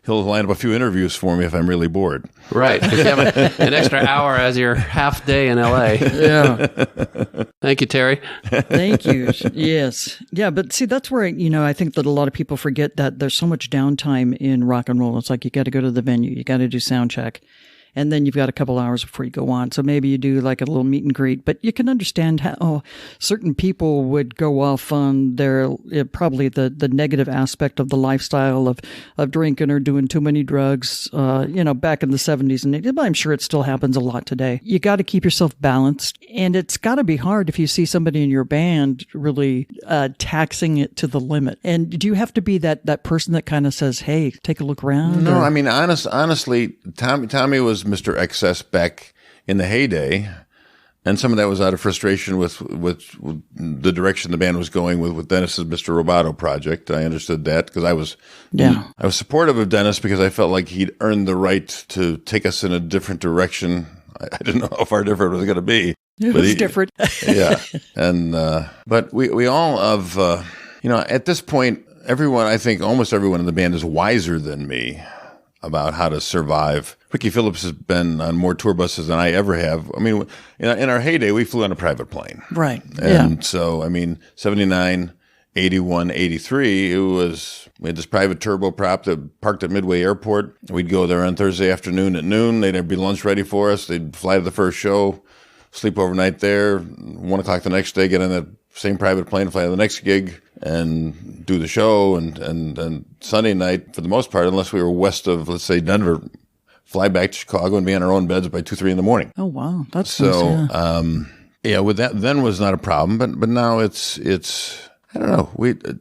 he'll line up a few interviews for me if I'm really bored. Right. If you have an extra hour as your half day in LA. Yeah. Thank you, Terry. Thank you. Yes. Yeah. But see, that's where, I think that a lot of people forget that there's so much downtime in rock and roll. It's like you got to go to the venue, you got to do sound check. And then you've got a couple hours before you go on. So maybe you do like a little meet and greet, but you can understand how certain people would go off on their, probably the negative aspect of the lifestyle of drinking or doing too many drugs, back in the 70s. And I'm sure it still happens a lot today. You got to keep yourself balanced. And it's got to be hard if you see somebody in your band really taxing it to the limit. And do you have to be that person that kind of says, hey, take a look around? No, I mean, honestly, Tommy was Mr. Excess back in the heyday, and some of that was out of frustration with the direction the band was going with Dennis's Mr. Roboto project. I understood that because I was supportive of Dennis because I felt like he'd earned the right to take us in a different direction. I didn't know how far different it was going to be. It was different. Yeah, and but we all have at this point, almost everyone in the band is wiser than me about how to survive. Ricky Phillips has been on more tour buses than I ever have. I mean, in our heyday, we flew on a private plane. Right. And so, 79, 81, 83, we had this private turboprop that parked at Midway Airport. We'd go there on Thursday afternoon at noon. They'd be lunch ready for us. They'd fly to the first show, sleep overnight there, 1 o'clock the next day, get on that same private plane, fly to the next gig, and do the show. And Sunday night, for the most part, unless we were west of, let's say, Denver, fly back to Chicago and be in our own beds by 2, 3 in the morning. Oh, wow. That's so, nice, with that then was not a problem. But now it's I don't know.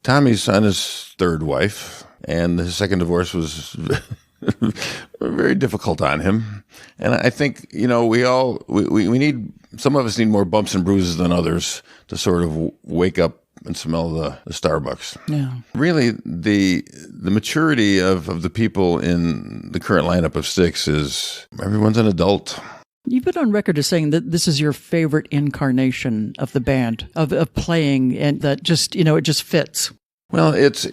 Tommy's on his third wife, and his second divorce was very difficult on him. And I think, we need, some of us need more bumps and bruises than others to sort of wake up and smell the Starbucks. Yeah. Really, the maturity of the people in the current lineup of Styx is everyone's an adult. You've been on record as saying that this is your favorite incarnation of the band, of playing, and that just, it just fits. Well, it's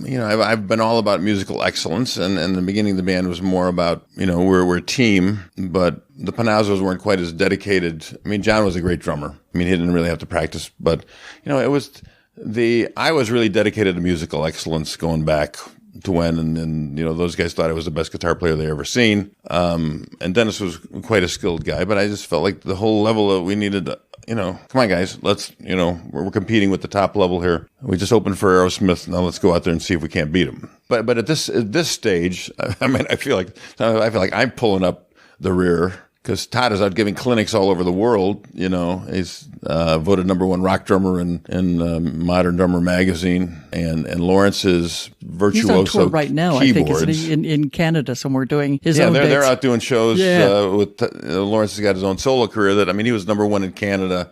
I've been all about musical excellence, and in the beginning the band was more about, we're a team, but the Panazzos weren't quite as dedicated. I mean, John was a great drummer. I mean, he didn't really have to practice, but, I was really dedicated to musical excellence going back to when, and those guys thought I was the best guitar player they ever seen. And Dennis was quite a skilled guy, but I just felt like the whole level that we needed to, come on guys, let's, we're competing with the top level here. We just opened for Aerosmith. Now let's go out there and see if we can't beat them. But at this stage, I feel like I'm pulling up the rear, because Todd is out giving clinics all over the world. He's voted #1 rock drummer in Modern Drummer magazine, and Lawrence is virtuoso. He's on tour right now, keyboards. I think, isn't he, in Canada somewhere doing his own they're bits. out doing shows. Yeah. With Lawrence has got his own solo career. He was #1 in Canada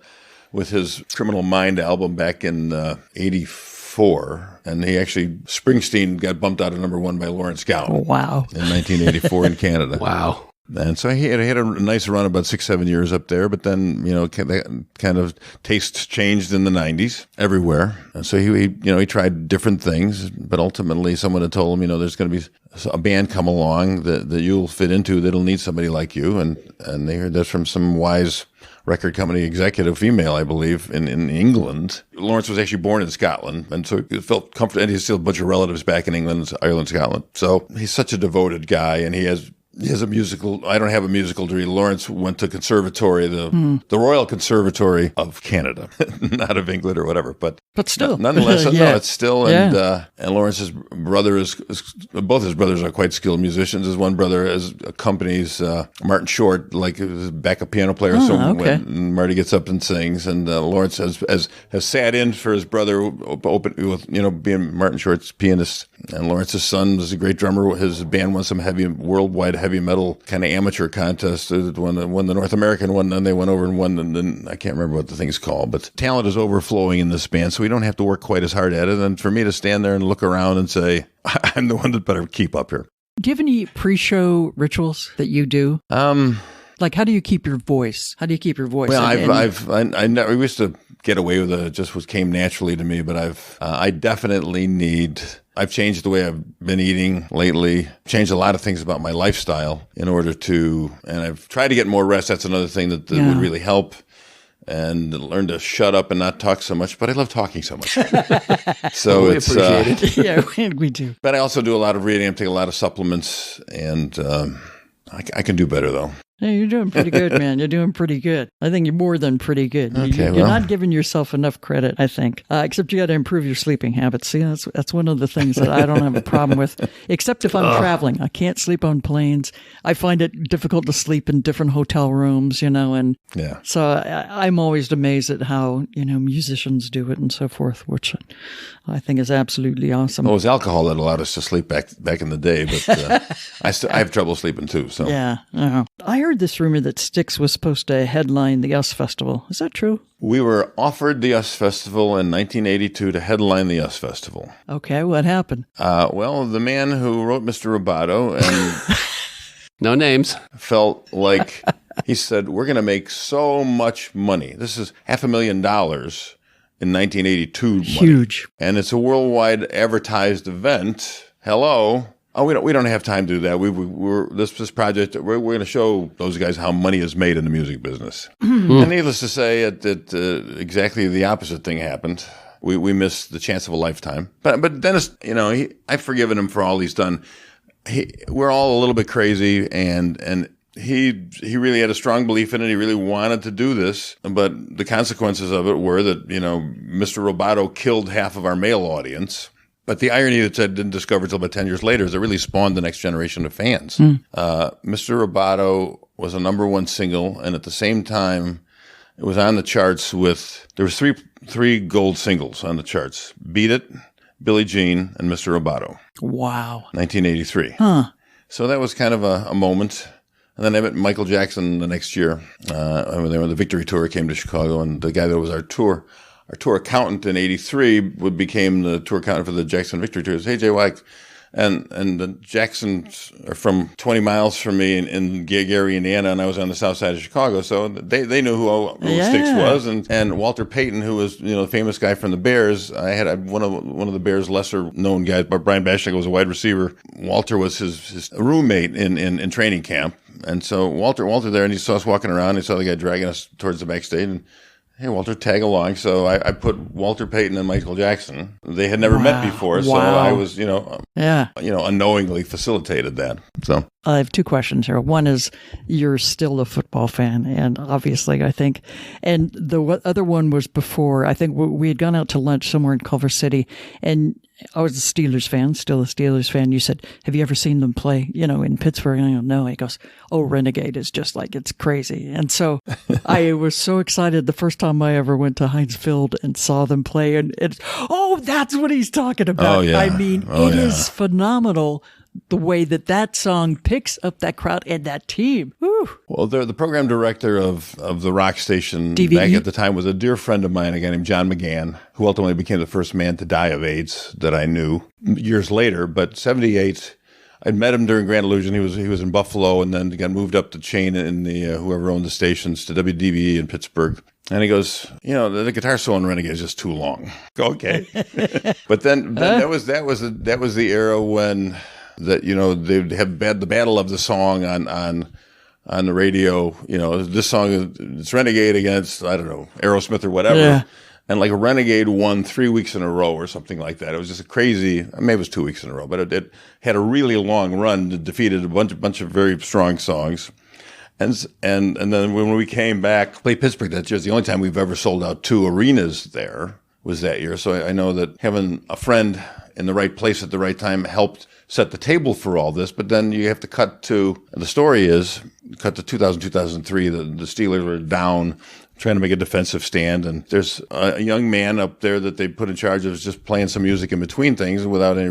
with his Criminal Mind album back in '84, and Springsteen got bumped out of #1 by Lawrence Gowan. Oh, wow. In 1984 in Canada. Wow. And so he had a nice run about 6-7 years up there, but then, that kind of taste changed in the 90s everywhere. And so he tried different things, but ultimately someone had told him, there's going to be a band come along that you'll fit into that'll need somebody like you. And they heard that from some wise record company executive, female, I believe, in England. Lawrence was actually born in Scotland, and so he felt comfortable, and he still has a bunch of relatives back in England, Ireland, Scotland. So he's such a devoted guy, and he has a musical. I don't have a musical degree. Lawrence went to conservatory, the Royal Conservatory of Canada, not of England or whatever. But still, nonetheless, yeah. No, it's still. And Lawrence's brother is both his brothers are quite skilled musicians. His one brother accompanies Martin Short, like a backup piano player. When Marty gets up and sings, and Lawrence has sat in for his brother, open with being Martin Short's pianist. And Lawrence's son is a great drummer. His band won some worldwide heavy metal kind of amateur contest. Won the North American one, then they went over and won. And then I can't remember what the thing's called. But talent is overflowing in this band, so we don't have to work quite as hard at it. And for me to stand there and look around and say, I'm the one that better keep up here. Do you have any pre-show rituals that you do? Like, how do you keep your voice? Well, I never used to get away with it. It just came naturally to me. But I definitely need. I've changed the way I've been eating lately. Changed a lot of things about my lifestyle in order to, and I've tried to get more rest. That's another thing that would really help. And learn to shut up and not talk so much. But I love talking so much. So we appreciate it. Yeah, we do. But I also do a lot of reading. I take a lot of supplements, and I can do better though. Hey, you're doing pretty good, man. You're doing pretty good. I think you're more than pretty good. Okay, you're not giving yourself enough credit, I think. Except you got to improve your sleeping habits. See, that's one of the things that I don't have a problem with. Except if I'm traveling, I can't sleep on planes. I find it difficult to sleep in different hotel rooms, and so I'm always amazed at how musicians do it and so forth, which I think is absolutely awesome. Well, it was alcohol that allowed us to sleep back in the day, but I have trouble sleeping too. So yeah, I heard this rumor that Styx was supposed to headline the US Festival. Is that true? We were offered the US Festival in 1982 to headline the US Festival. Okay, what happened? Well, the man who wrote Mr. Roboto and no names felt like he said, "We're going to make so much money. This is $500,000 in 1982. Money. Huge, and it's a worldwide advertised event. Hello." Oh, we don't have time to do that. We're this project. We're going to show those guys how money is made in the music business. And needless to say, exactly the opposite thing happened. We missed the chance of a lifetime. But Dennis, I've forgiven him for all he's done. We're all a little bit crazy, and he really had a strong belief in it. He really wanted to do this, but the consequences of it were that Mr. Roboto killed half of our male audience. But the irony that I didn't discover until about 10 years later is it really spawned the next generation of fans. Mr. Roboto was a #1 single, and at the same time, it was on the charts there was three gold singles on the charts: Beat It, Billie Jean, and Mr. Roboto. Wow. 1983. So that was kind of a moment. And then I met Michael Jackson the next year. When the Victory Tour came to Chicago, and the guy that was our tour accountant in 83 became the tour accountant for the Jackson Victory Tour. Hey, Jay White. And the Jacksons are from 20 miles from me in Gary, Indiana, and I was on the south side of Chicago. So they knew who Styx was. And Walter Payton, who was, the famous guy from the Bears. I had one of the Bears' lesser known guys, but Brian Bashnick was a wide receiver. Walter was his roommate in training camp. And so Walter there, and he saw us walking around. He saw the guy dragging us towards the backstage, and hey, Walter, tag along. So I put Walter Payton and Michael Jackson. They had never met before, so I was, unknowingly facilitated that. So I have two questions here. One is, you're still a football fan, and obviously, I think, and the other one was before. I think we had gone out to lunch somewhere in Culver City, and I was a Steelers fan, still a Steelers fan. You said, have you ever seen them play, in Pittsburgh? And I go, no. He goes, oh, Renegade is just like, it's crazy. And so I was so excited the first time I ever went to Heinz Field and saw them play. And that's what he's talking about. Oh, yeah. I mean, it is phenomenal the way that song picks up that crowd and that team. Woo. Well, the program director of the rock station DVE? Back at the time was a dear friend of mine, a guy named John McGann, who ultimately became the first man to die of AIDS that I knew years later. But 78, I'd met him during Grand Illusion. He was in Buffalo, and then got moved up the chain in the whoever owned the stations to WDBE in Pittsburgh. And he goes, the guitar solo in Renegade is just too long. Okay, but then that was the era when they'd have the battle of the song on the radio. This song it's Renegade against Aerosmith or whatever. Yeah. And like Renegade won 3 weeks in a row or something like that. It was just a crazy, maybe it was 2 weeks in a row, but it had a really long run that defeated a bunch of very strong songs. And then when we came back, played Pittsburgh that year, the only time we've ever sold out 2 arenas there was that year. So I know that having a friend in the right place at the right time helped set the table for all this. But then you have to cut to 2000, 2003, the Steelers were down, trying to make a defensive stand. And there's a young man up there that they put in charge of just playing some music in between things without any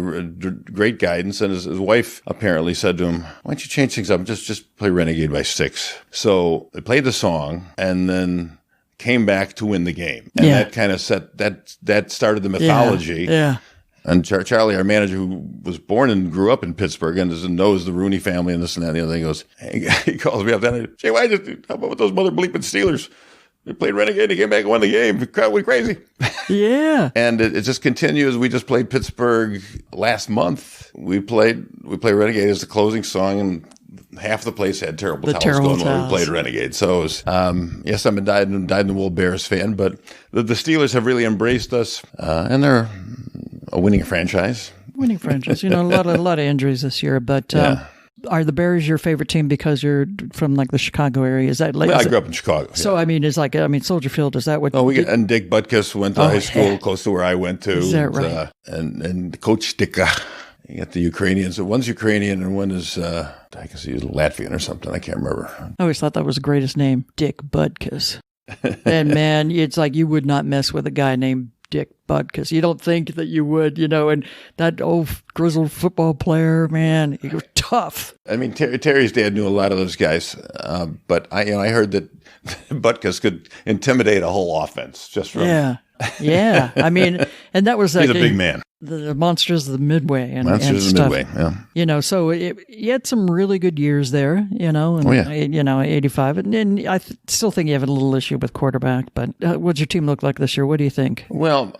great guidance. And his wife apparently said to him, why don't you change things up? Just play Renegade by Styx. So they played the song and then came back to win the game. And that kind of that started the mythology. Yeah. And Charlie, our manager, who was born and grew up in Pittsburgh and knows the Rooney family and this and that and the other thing, he calls me up then. Jay, how about with those mother bleeping Steelers? They played Renegade, they came back and won the game. The crowd went crazy. Yeah. And it just continues. We just played Pittsburgh last month. We played Renegade as the closing song, and half the place had terrible towels going while we played Renegade. So it was, yes, I'm a dyed-in-the-wool Bears fan, but the Steelers have really embraced us, and they're a winning franchise. Winning franchise. A lot of injuries this year, but... Are the Bears your favorite team because you're from like the Chicago area? Is that like? Well, I grew up in Chicago. So Soldier Field. Is that what? Oh, and Dick Butkus went to high school close to where I went to. Is that right? And Coach Stika. You got the Ukrainians. One's Ukrainian and one is I guess he's Latvian or something. I can't remember. I always thought that was the greatest name, Dick Butkus. And man, it's like you would not mess with a guy named Dick Butkus. You don't think that you would, and that old grizzled football player, man, he was tough. I mean, Terry's dad knew a lot of those guys, but I heard that Butkus could intimidate a whole offense just from. Yeah. I mean, and that was he's a big man. The Monsters of the Midway and Monsters and of the Midway. Yeah. So you had some really good years there. And 85, and I still think you have a little issue with quarterback. But what's your team look like this year? What do you think? Well,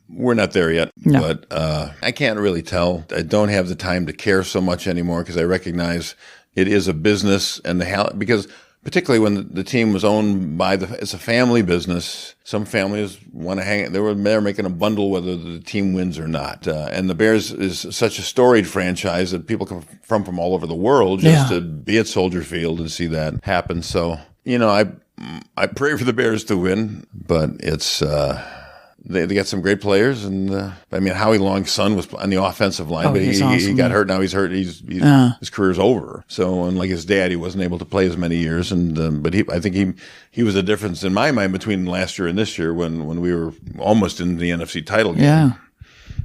we're not there yet, but I can't really tell. I don't have the time to care so much anymore because I recognize it is a business, and because particularly when the team was owned by it's a family business. Some families want to hang. They're making a bundle whether the team wins or not. And the Bears is such a storied franchise that people come from all over the world just to be at Soldier Field and see that happen. So I pray for the Bears to win, but it's. They got some great players, and Howie Long's son was on the offensive line, but he got hurt. Now he's hurt. His career's over. So, unlike his dad, he wasn't able to play as many years. But I think he was the difference in my mind between last year and this year when we were almost in the NFC title game,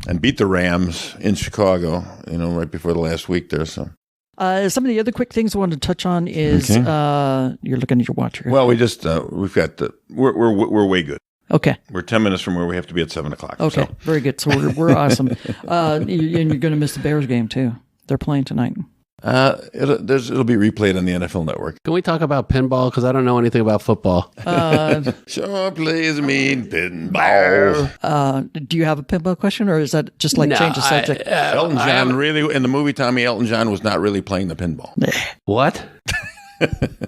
and beat the Rams in Chicago. Right before the last week there. So. Some of the other quick things I wanted to touch on is you're looking at your watch here. Well, we just we've got we're way good. Okay. We're 10 minutes from where we have to be at 7 o'clock. Okay, so. Very good. So we're awesome. And you're going to miss the Bears game, too. They're playing tonight. It'll be replayed on the NFL Network. Can we talk about pinball? Because I don't know anything about football. Sure plays mean pinball. Do you have a pinball question, or is that just like change the subject? Elton John really, in the movie Tommy, Elton John was not really playing the pinball. What?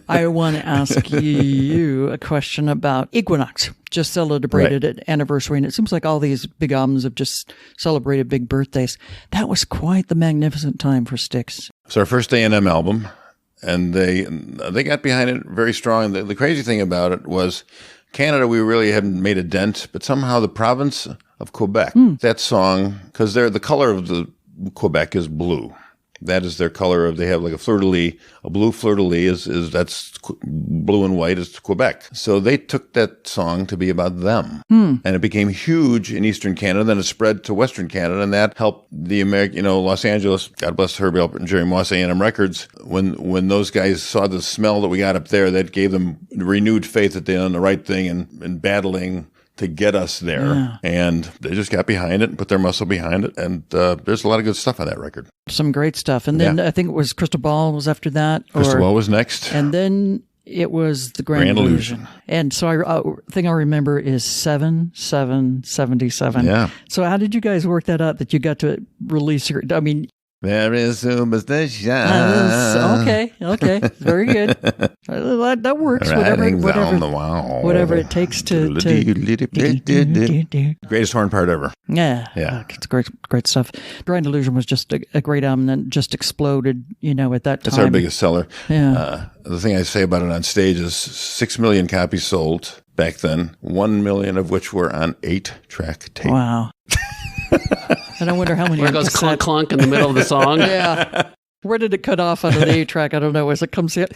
I want to ask you a question about Equinox. Just celebrated an anniversary, and it seems like all these big albums have just celebrated big birthdays. That was quite the magnificent time for Styx. It's our first A&M album, and they got behind it very strong. The crazy thing about it was Canada, we really hadn't made a dent, but somehow the province of Quebec, that song, because the color of the Quebec is blue. That is their color. They have like a fleur-de-lis. A blue fleur-de-lis that's blue and white is Quebec. So they took that song to be about them. And it became huge in Eastern Canada. Then it spread to Western Canada, and that helped the American, Los Angeles, God bless Herbie Alpert and Jerry Moss, A&M Records. When those guys saw the smell that we got up there, that gave them renewed faith that they done the right thing and battling to get us there. And they just got behind it and put their muscle behind it. And there's a lot of good stuff on that record. Some great stuff. And then I think it was Crystal Ball was after that. Crystal Ball was next. And then it was the Grand Illusion. And so thing I remember is 7/7/77. Yeah. So how did you guys work that out that you got to release your, I mean, there is superstition. Okay. Very good. That works. Whatever it takes to greatest horn part ever. Yeah. It's great stuff. Grand Illusion was just a great album and just exploded, at that time. It's our biggest seller. Yeah. The thing I say about it on stage is 6 million copies sold back then, 1 million of which were on 8-track tape. Wow. And I wonder how many. Where it goes clunk clunk in the middle of the song. Yeah. Where did it cut off on the 8-track? I don't know. As it comes away.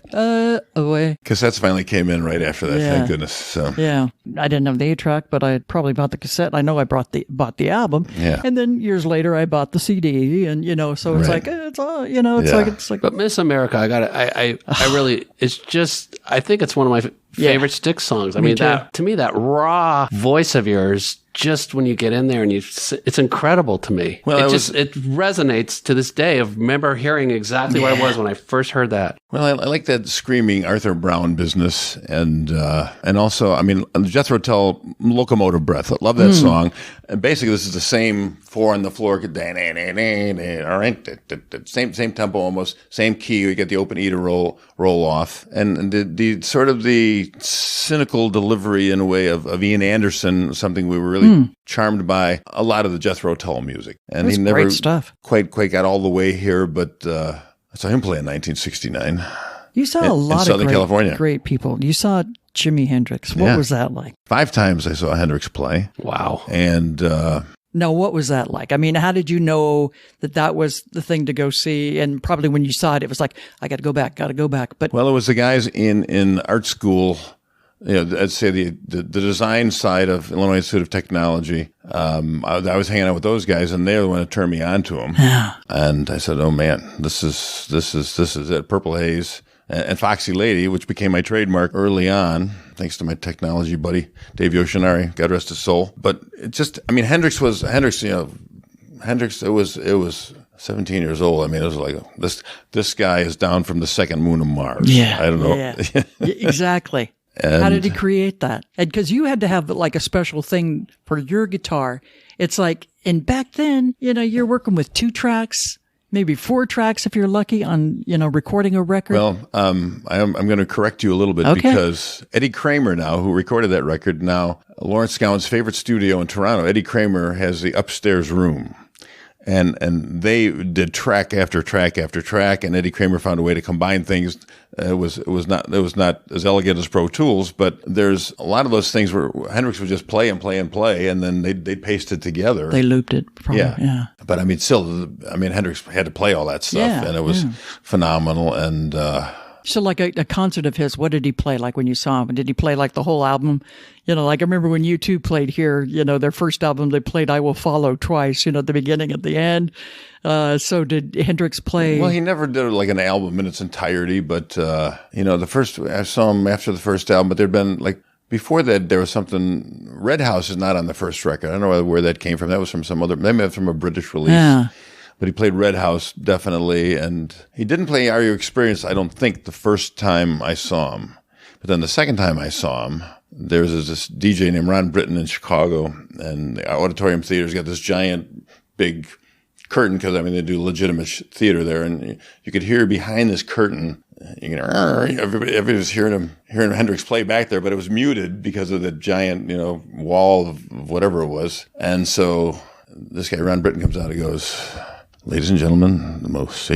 Cassettes finally came in right after that. Thank goodness. So. Yeah. I didn't have the 8-track, but I probably bought the cassette. I know I bought the album. Yeah. And then years later, I bought the CD, and so it's like it's all it's like. But Miss America, I really, it's just, I think it's one of my favorite Styx songs. I mean, to me, that raw voice of yours. Just when you get in there and it's incredible to me. Well, it resonates to this day of remember hearing exactly what it was when I first heard that. Well, I like that screaming Arthur Brown business and also, I mean, Jethro Tull, Locomotive Breath. I love that song. And basically, this is the same 4 on the floor. All right, same tempo almost, same key. You get the open E to roll off, and the sort of the cynical delivery in a way of Ian Anderson, something we were really charmed by a lot of the Jethro Tull music. And he never quite got all the way here, but I saw him play in 1969. You saw a lot of California. Great people. You saw Jimi Hendrix. What was that like? 5 times I saw Hendrix play. Wow. And now, what was that like? I mean, how did you know that was the thing to go see? And probably when you saw it, it was like, I got to go back. But well, it was the guys in art school. I'd say the design side of Illinois Institute of Technology. I was hanging out with those guys, and they were the one that turned me on to them. Yeah. And I said, "Oh man, this is it." Purple Haze and Foxy Lady, which became my trademark early on, thanks to my technology buddy Dave Yoshinari, God rest his soul. But it just, I mean, Hendrix. It was 17 years old. I mean, it was like this guy is down from the second moon of Mars. Yeah, I don't know. Yeah. Exactly. How did he create that? And because you had to have like a special thing for your guitar. It's like, and back then, you're working with 2 tracks, maybe 4 tracks if you're lucky on, recording a record. Well, I'm going to correct you a little bit because Eddie Kramer now, who recorded that record, now Lawrence Gowan's favorite studio in Toronto, Eddie Kramer has the upstairs room. And they did track after track after track, and Eddie Kramer found a way to combine things. It was not as elegant as Pro Tools, but there's a lot of those things where Hendrix would just play and play and play, and then they'd paste it together. They looped it. Probably, yeah. But I mean, Hendrix had to play all that stuff, and it was phenomenal. And so, like a concert of his, what did he play like when you saw him? Did he play like the whole album? Like I remember when U2 played here, their first album, they played I Will Follow twice, at the beginning, at the end. So did Hendrix play? Well, he never did like an album in its entirety, but, I saw him after the first album, but there'd been like, before that, there was something, Red House is not on the first record. I don't know where that came from. That was from maybe from a British release. Yeah. But he played Red House, definitely, and he didn't play Are You Experienced, I don't think, the first time I saw him. But then the second time I saw him, there was this DJ named Ron Britton in Chicago, and the Auditorium Theater's got this giant, big curtain, because, they do legitimate theater there, and you could hear behind this curtain, everybody was hearing Hendrix play back there, but it was muted because of the giant, wall of whatever it was. And so this guy, Ron Britton, comes out and goes, "Ladies and gentlemen, the most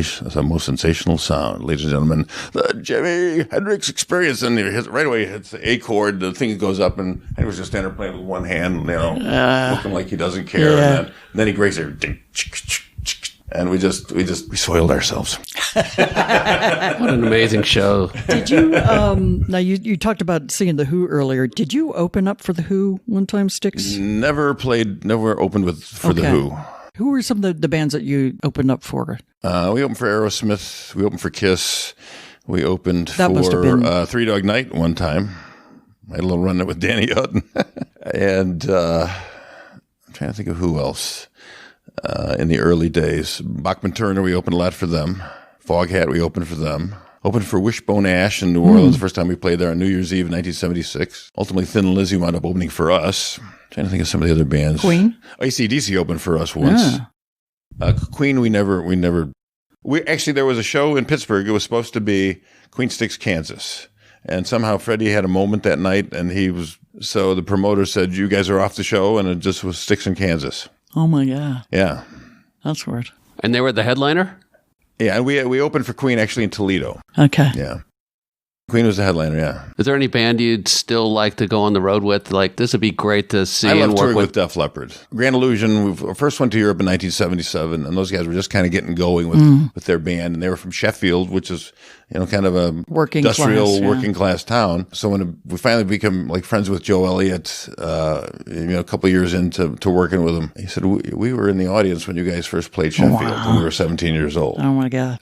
sensational sound. Ladies and gentlemen, the Jimi Hendrix Experience." And right away hits the A chord. The thing goes up, and Hendrix just standing there playing with one hand, looking like he doesn't care. Yeah. And then he breaks it, and we soiled ourselves. What an amazing show! Did you? Now you talked about seeing the Who earlier. Did you open up for the Who one time, Styx? Never opened for the Who. Who were some of the bands that you opened up for? We opened for Aerosmith. We opened for Kiss. We opened for Three Dog Night one time. I had a little run with Danny Hutton. And I'm trying to think of who else in the early days. Bachman Turner, we opened a lot for them. Foghat, we opened for them. Opened for Wishbone Ash in New Orleans the first time we played there on New Year's Eve in 1976. Ultimately, Thin Lizzy wound up opening for us. I'm trying to think of some of the other bands. Queen? AC/DC opened for us once. Yeah. Queen, actually, there was a show in Pittsburgh. It was supposed to be Queen Styx, Kansas. And somehow Freddie had a moment that night, and so the promoter said, you guys are off the show, and it just was Styx in Kansas. Oh, my God. Yeah. That's weird. And they were the headliner? Yeah, and we opened for Queen actually in Toledo. Okay. Yeah. Queen was the headliner, yeah. Is there any band you'd still like to go on the road with? Like, this would be great to see I love and work touring with. with Def Leppard. Grand Illusion, we first went to Europe in 1977, and those guys were just kind of getting going with their band, and they were from Sheffield, which is, kind of a working class town. So when we finally become like friends with Joe Elliott, a couple of years into working with him, he said, we were in the audience when you guys first played Sheffield, when we were 17 years old. Oh, my God.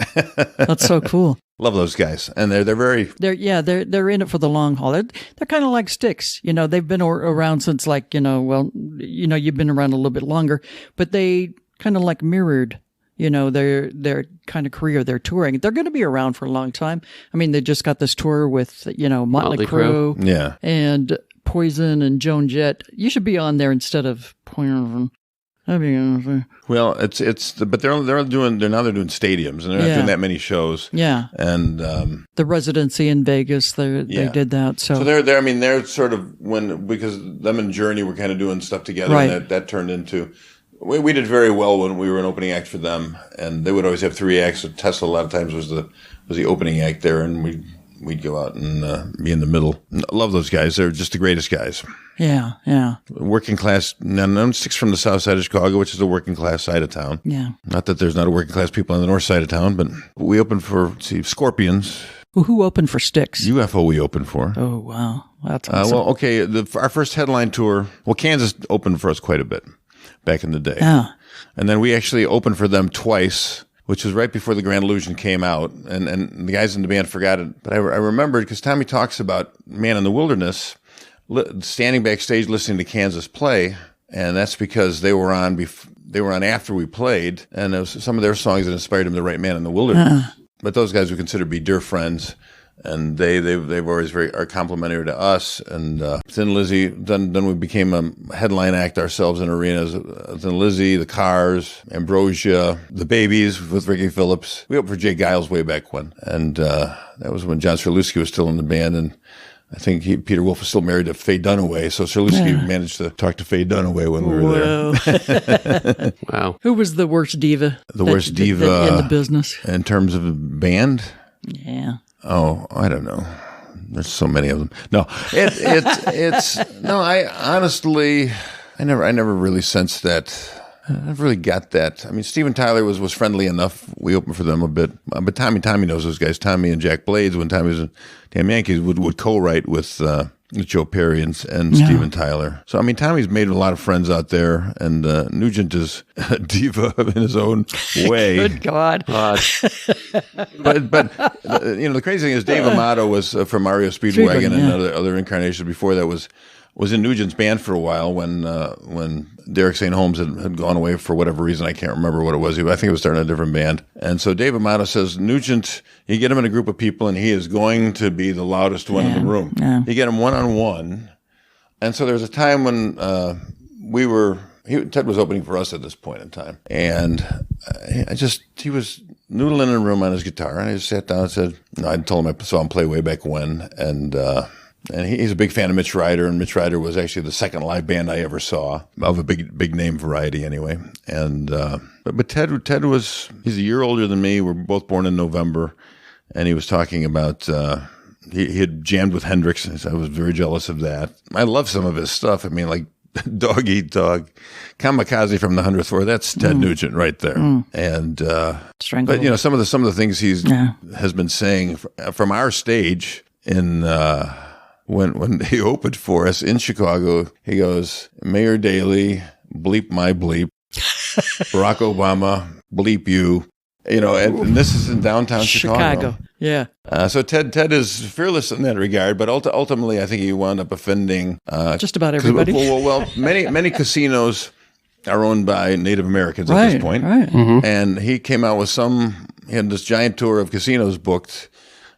That's so cool. Love those guys, and they're they're in it for the long haul. They're kind of like Styx, they've been around since you've been around a little bit longer, but they kind of like mirrored, their kind of career, their touring. They're going to be around for a long time. I mean, they just got this tour with Motley Crue, yeah, and Poison and Joan Jett. You should be on there instead of Poison. Well, but they're doing stadiums, and they're not doing that many shows. Yeah, and the residency in Vegas, they did that. So they're sort of because them and Journey were kind of doing stuff together, right. And that turned into. We did very well when we were an opening act for them, and they would always have 3 acts. So Tesla a lot of times was the opening act there, and we'd go out and be in the middle. I love those guys. They're just the greatest guys. Yeah, yeah. Working class. I'm Styx from the south side of Chicago, which is the working class side of town. Yeah. Not that there's not a working class people on the north side of town, but we opened for Scorpions. Well, who opened for Styx? UFO we opened for. Oh, wow. That's awesome. Our first headline tour, Kansas opened for us quite a bit back in the day. Yeah. And then we actually opened for them twice, which was right before the Grand Illusion came out. And the guys in the band forgot it. But I remembered because Tommy talks about Man in the Wilderness, standing backstage listening to Kansas play. And that's because they were on after we played. And it was some of their songs that inspired him to write Man in the Wilderness. But those guys we consider to be dear friends. And they've always are complimentary to us. And Thin Lizzy, then we became a headline act ourselves in arenas. Thin Lizzy, the Cars, Ambrosia, the Babies with Ricky Phillips. We opened for Jay Giles way back when, and that was when John Serluski was still in the band, and I think Peter Wolf was still married to Faye Dunaway. So Serluski managed to talk to Faye Dunaway when we were there. Wow, who was the worst diva? The worst diva in the business in terms of the band? Yeah. Oh, I don't know. There's so many of them. No, I honestly, I never really sensed that. I never really got that. I mean, Steven Tyler was friendly enough. We opened for them a bit, but Tommy knows those guys. Tommy and Jack Blades, when Tommy was in Damn Yankees, would co-write with Joe Perry and Steven Tyler. So, I mean, Tommy's made a lot of friends out there, and Nugent is a diva in his own way. Good God. But the crazy thing is Dave Amato was from Mario Speedwagon and other incarnations before that was in Nugent's band for a while when Derek St. Holmes had gone away for whatever reason. I can't remember what it was. I think he was starting a different band. And so Dave Amato says, Nugent, you get him in a group of people and he is going to be the loudest one in the room. Yeah. You get him one-on-one. And so there was a time when Ted was opening for us at this point in time. And he was noodling in a room on his guitar. And I just sat down and said, I told him I saw him play way back when. And he's a big fan of Mitch Ryder, and Mitch Ryder was actually the second live band I ever saw of a big name variety anyway. And but Ted he's a year older than me. We're both born in November, and he was talking about he had jammed with Hendrix, and I was very jealous of that. I love some of his stuff. I mean, like Dog Eat Dog, Kamikaze from the 100th Floor. That's Ted Nugent right there. And but some of the things has been saying from our stage in. When he opened for us in Chicago, he goes, Mayor Daley, bleep my bleep. Barack Obama, bleep you. And this is in downtown Chicago. Yeah. So Ted is fearless in that regard, but ultimately, I think he wound up offending just about everybody. Well, many casinos are owned by Native Americans at this point, right. And he came out with he had this giant tour of casinos booked,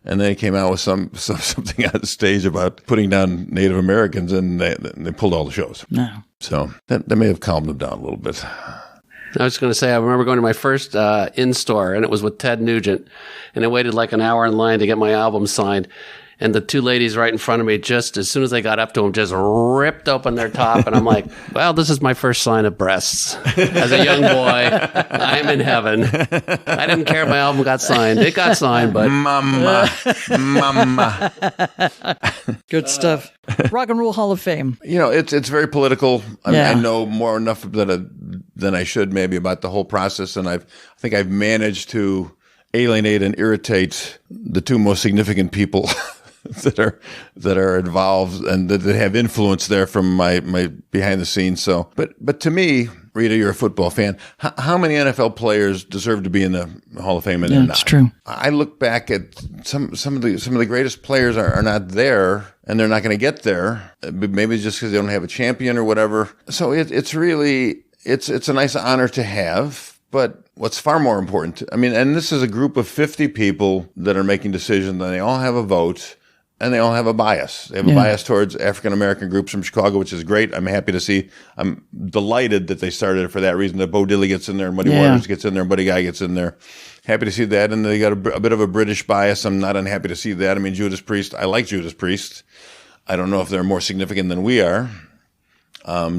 and then he came out with something on stage about putting down Native Americans, and they pulled all the shows. No. So that may have calmed him down a little bit. I was going to say, I remember going to my first in-store, and it was with Ted Nugent, and I waited like an hour in line to get my album signed, and the two ladies right in front of me, just as soon as they got up to him, just ripped open their top, and I'm like, well, this is my first sign of breasts. As a young boy, I'm in heaven. I didn't care if my album got signed. It got signed, but... Mama. Good stuff. Rock and Roll Hall of Fame. It's very political. I know more enough than I should maybe about the whole process, and I think I've managed to alienate and irritate the two most significant people that are involved and that have influence there from my behind the scenes. So, but to me, Rita, you're a football fan. How many NFL players deserve to be in the Hall of Fame and they're not? It's true. I look back at some of the greatest players are not there, and they're not going to get there. Maybe just because they don't have a champion or whatever. So it's really a nice honor to have. But what's far more important, and this is a group of 50 people that are making decisions, and they all have a vote, and they all have a bias. They have a bias towards African-American groups from Chicago, which is great. I'm happy to see. I'm delighted that they started it for that reason, that Bo Diddley gets in there, and Muddy Waters gets in there, and Buddy Guy gets in there. Happy to see that. And they got a bit of a British bias. I'm not unhappy to see that. Judas Priest, I like Judas Priest. I don't know if they're more significant than we are.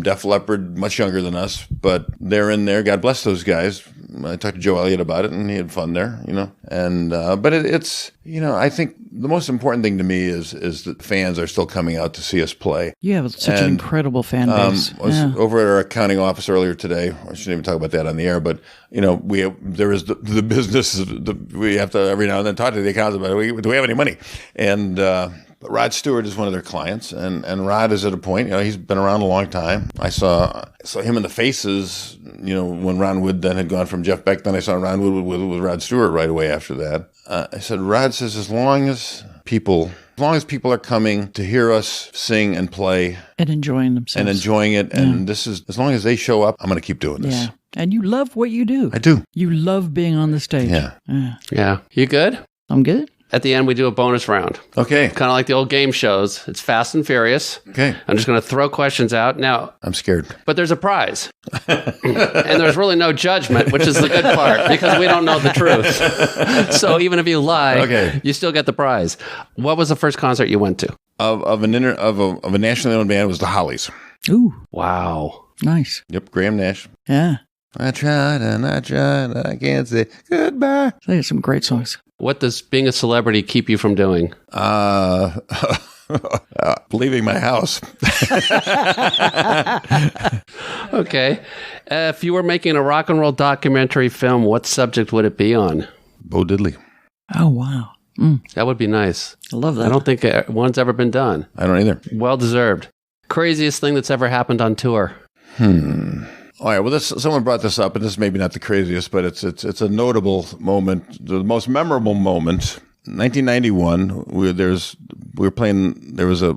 Def Leppard, much younger than us, but they're in there. God bless those guys. I talked to Joe Elliott about it, and he had fun there, And but it's I think the most important thing to me is that fans are still coming out to see us play. You have such an incredible fan base. I was over at our accounting office earlier today. I shouldn't even talk about that on the air, but there is the business. We have to every now and then talk to the accountants about it. Do we have any money? And but Rod Stewart is one of their clients, and Rod is at a point, he's been around a long time. I saw him in the Faces, when Ron Wood then had gone from Jeff Beck. Then I saw Ron Wood with Rod Stewart right away after that. I said, Rod says, as long as people are coming to hear us sing and play and enjoying themselves and enjoying it, and this is as long as they show up, I'm going to keep doing this. Yeah, and you love what you do. I do. You love being on the stage. Yeah. You good? I'm good. At the end, we do a bonus round. Okay. Kind of like the old game shows. It's Fast and Furious. Okay. I'm just going to throw questions out. Now, I'm scared. But there's a prize. And there's really no judgment, which is the good part, because we don't know the truth. So even if you lie, you still get the prize. What was the first concert you went to? Of a nationally owned band was the Hollies. Ooh. Wow. Nice. Yep, Graham Nash. Yeah. I tried and I can't say goodbye. They have some great songs. What does being a celebrity keep you from doing? Leaving my house. Okay. If you were making a rock and roll documentary film, what subject would it be on? Bo Diddley. Oh, wow. That would be nice. I love that. I don't think one's ever been done. I don't either. Well deserved. Craziest thing that's ever happened on tour? All right. Well, someone brought this up, and this is maybe not the craziest, but it's a notable moment, the most memorable moment. 1991. We were playing. There was a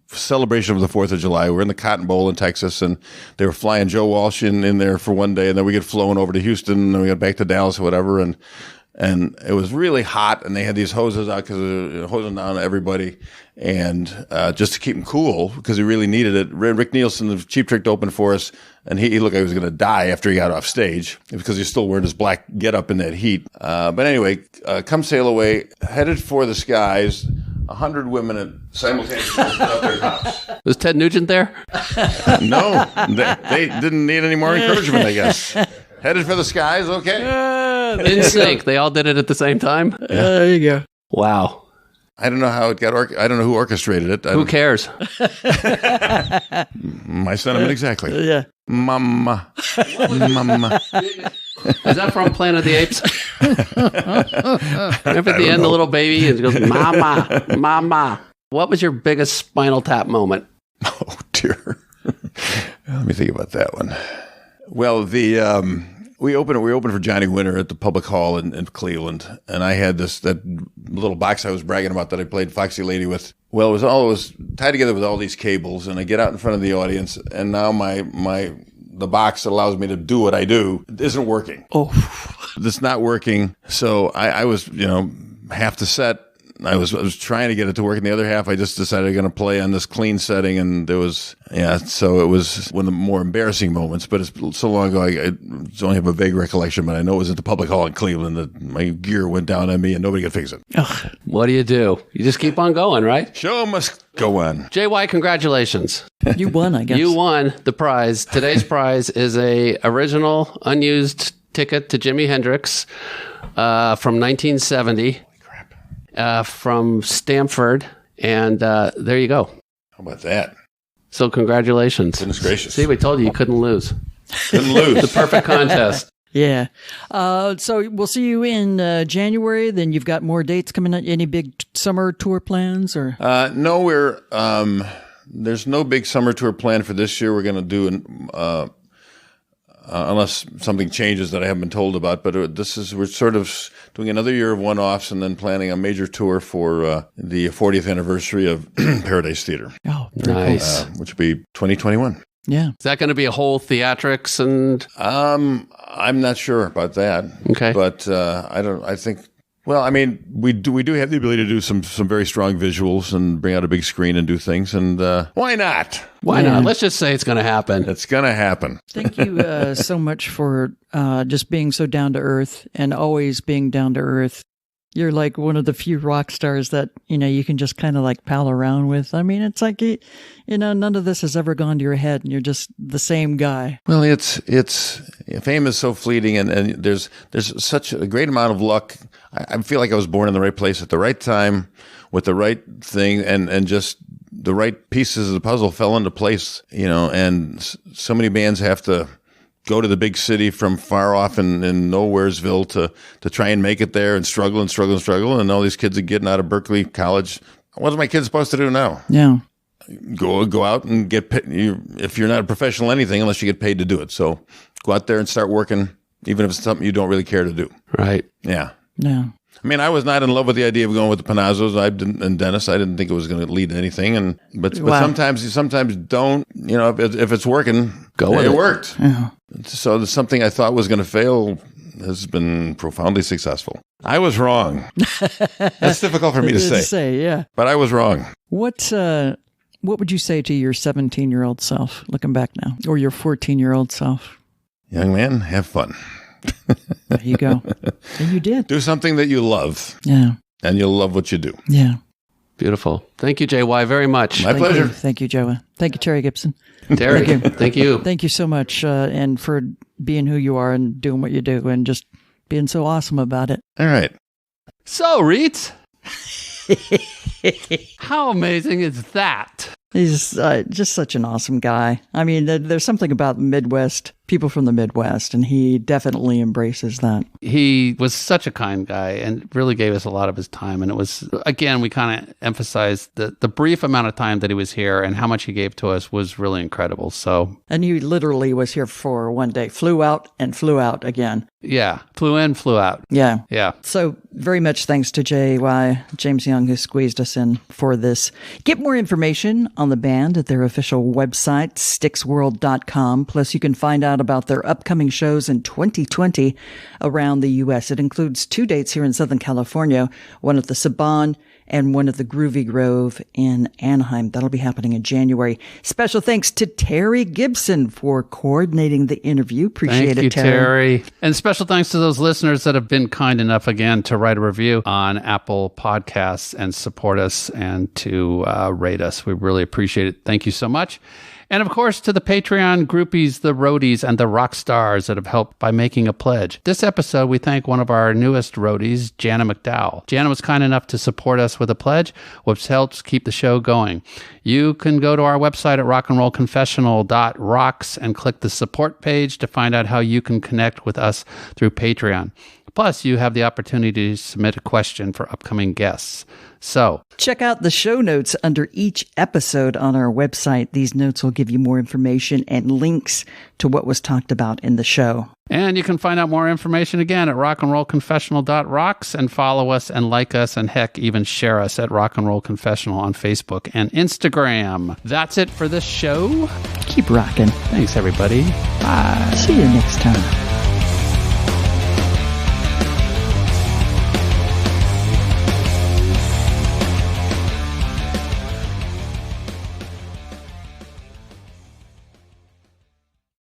celebration of the 4th of July. We were in the Cotton Bowl in Texas, and they were flying Joe Walsh in there for one day, and then we get flown over to Houston, and then we got back to Dallas or whatever, and it was really hot, and they had these hoses out because hosing down everybody, and just to keep them cool because he really needed it. Rick Nielsen, the Cheap Trick, opened for us, and he looked like he was going to die after he got off stage because he's still wearing his black getup in that heat. But anyway, come sail away, headed for the skies. 100 women simultaneously out their tops. Was Ted Nugent there? No, they didn't need any more encouragement, I guess. Headed for the skies, okay. In sync. They all did it at the same time? There you go. Wow. I don't know how it got. I don't know who orchestrated it. Who cares? My sentiment exactly. Yeah. Mama. Is that from Planet of the Apes? Remember at the end, the little baby and it goes, "Mama, mama." What was your biggest Spinal Tap moment? Oh dear. Let me think about that one. Well, we opened for Johnny Winter at the Public Hall in Cleveland, and I had that little box I was bragging about that I played Foxy Lady with. Well, it was tied together with all these cables, and I get out in front of the audience, and now the box that allows me to do what I do isn't working. Oh, it's not working. So I was, half the set. I was trying to get it to work, and the other half I just decided I'm going to play on this clean setting, and there was, so it was one of the more embarrassing moments, but it's so long ago, I only have a vague recollection, but I know it was at the Public Hall in Cleveland that my gear went down on me and nobody could fix it. ugh. What do? You just keep on going, right? Show must go on. JY, congratulations. You won, I guess. You won the prize. Today's prize is a original unused ticket to Jimi Hendrix from 1970. From Stamford, and there you go. How about that? So congratulations. Goodness gracious. See, we told you couldn't lose. Couldn't lose. The perfect contest. Yeah. So we'll see you in January. Then you've got more dates coming up. Any big summer tour plans? Or No, there's no big summer tour plan for this year. We're going to do unless something changes that I haven't been told about. But we're sort of doing another year of one-offs and then planning a major tour for the 40th anniversary of Paradise Theater. oh, very Nice. Which will be 2021. cool. Yeah. Is that going to be a whole theatrics and? I'm not sure about that. Okay. But I think. Well, I mean, we do have the ability to do some very strong visuals and bring out a big screen and do things, and why not? Why not? Let's just say it's going to happen. It's going to happen. Thank you so much for just being so down to earth and always being down to earth. You're like one of the few rock stars that, you can just kind of like pal around with. I mean, it's like, none of this has ever gone to your head and you're just the same guy. Well, it's fame is so fleeting, and there's such a great amount of luck. I feel like I was born in the right place at the right time with the right thing, and just the right pieces of the puzzle fell into place, and so many bands have to go to the big city from far off in Nowheresville to try and make it there and struggle. And all these kids are getting out of Berkeley College. What are my kids supposed to do now? Yeah. Go out and get paid. If you're not a professional anything, unless you get paid to do it. So go out there and start working, even if it's something you don't really care to do. Right. Yeah. Yeah. I mean, I was not in love with the idea of going with the Panazzos. And Dennis, I didn't think it was going to lead to anything. But Wow. sometimes you don't. If it's working, Go with it it. worked. Yeah. So something I thought was going to fail has been profoundly successful. I was wrong. That's difficult for me to say, yeah. but I was wrong. What would you say to your 17-year-old self, looking back now, or your 14-year-old self? Young man, have fun. There you go. And you did. Do something that you love, Yeah. and you'll love what you do. Yeah. Beautiful. Thank you, JY, very much. My pleasure. Thank you, Joey. Thank you, Terry Gibson. Derek, thank you. Thank you so much, and for being who you are and doing what you do and just being so awesome about it. All right. So, Reet, how amazing is that? He's just such an awesome guy. I mean, there's something about Midwest, people from the Midwest, and he definitely embraces that. He was such a kind guy and really gave us a lot of his time. And it was, again, we kind of emphasized the brief amount of time that he was here and how much he gave to us was really incredible. So, And he literally was here for one day, flew out and flew out again. yeah, flew in, flew out. Yeah. Yeah. So very much thanks to JY, James Young, who squeezed us in for this. Get more information on the band at their official website, styxworld.com. Plus, you can find out about their upcoming shows in 2020 around the U.S. It includes 2 dates here in Southern California, one at the Saban and one at the Groovy Grove in Anaheim. That'll be happening in January. Special thanks to Terry Gibson for coordinating the interview. Appreciate Thank you, it, Terry. And special thanks to those listeners that have been kind enough again to write a review on Apple Podcasts and support us and to rate us. We really appreciate it. Thank you so much. And of course, to the Patreon groupies, the roadies, and the rock stars that have helped by making a pledge. This episode, we thank one of our newest roadies, Jana McDowell. Jana was kind enough to support us with a pledge, which helps keep the show going. You can go to our website at rockandrollconfessional.rocks and click the support page to find out how you can connect with us through Patreon. Plus, you have the opportunity to submit a question for upcoming guests. So, check out the show notes under each episode on our website. These notes will give you more information and links to what was talked about in the show. And you can find out more information again at rockandrollconfessional.rocks, and follow us and like us and heck, even share us at Rock and Roll Confessional on Facebook and Instagram. That's it for this show. Keep rocking. Thanks, everybody. Bye. See you next time.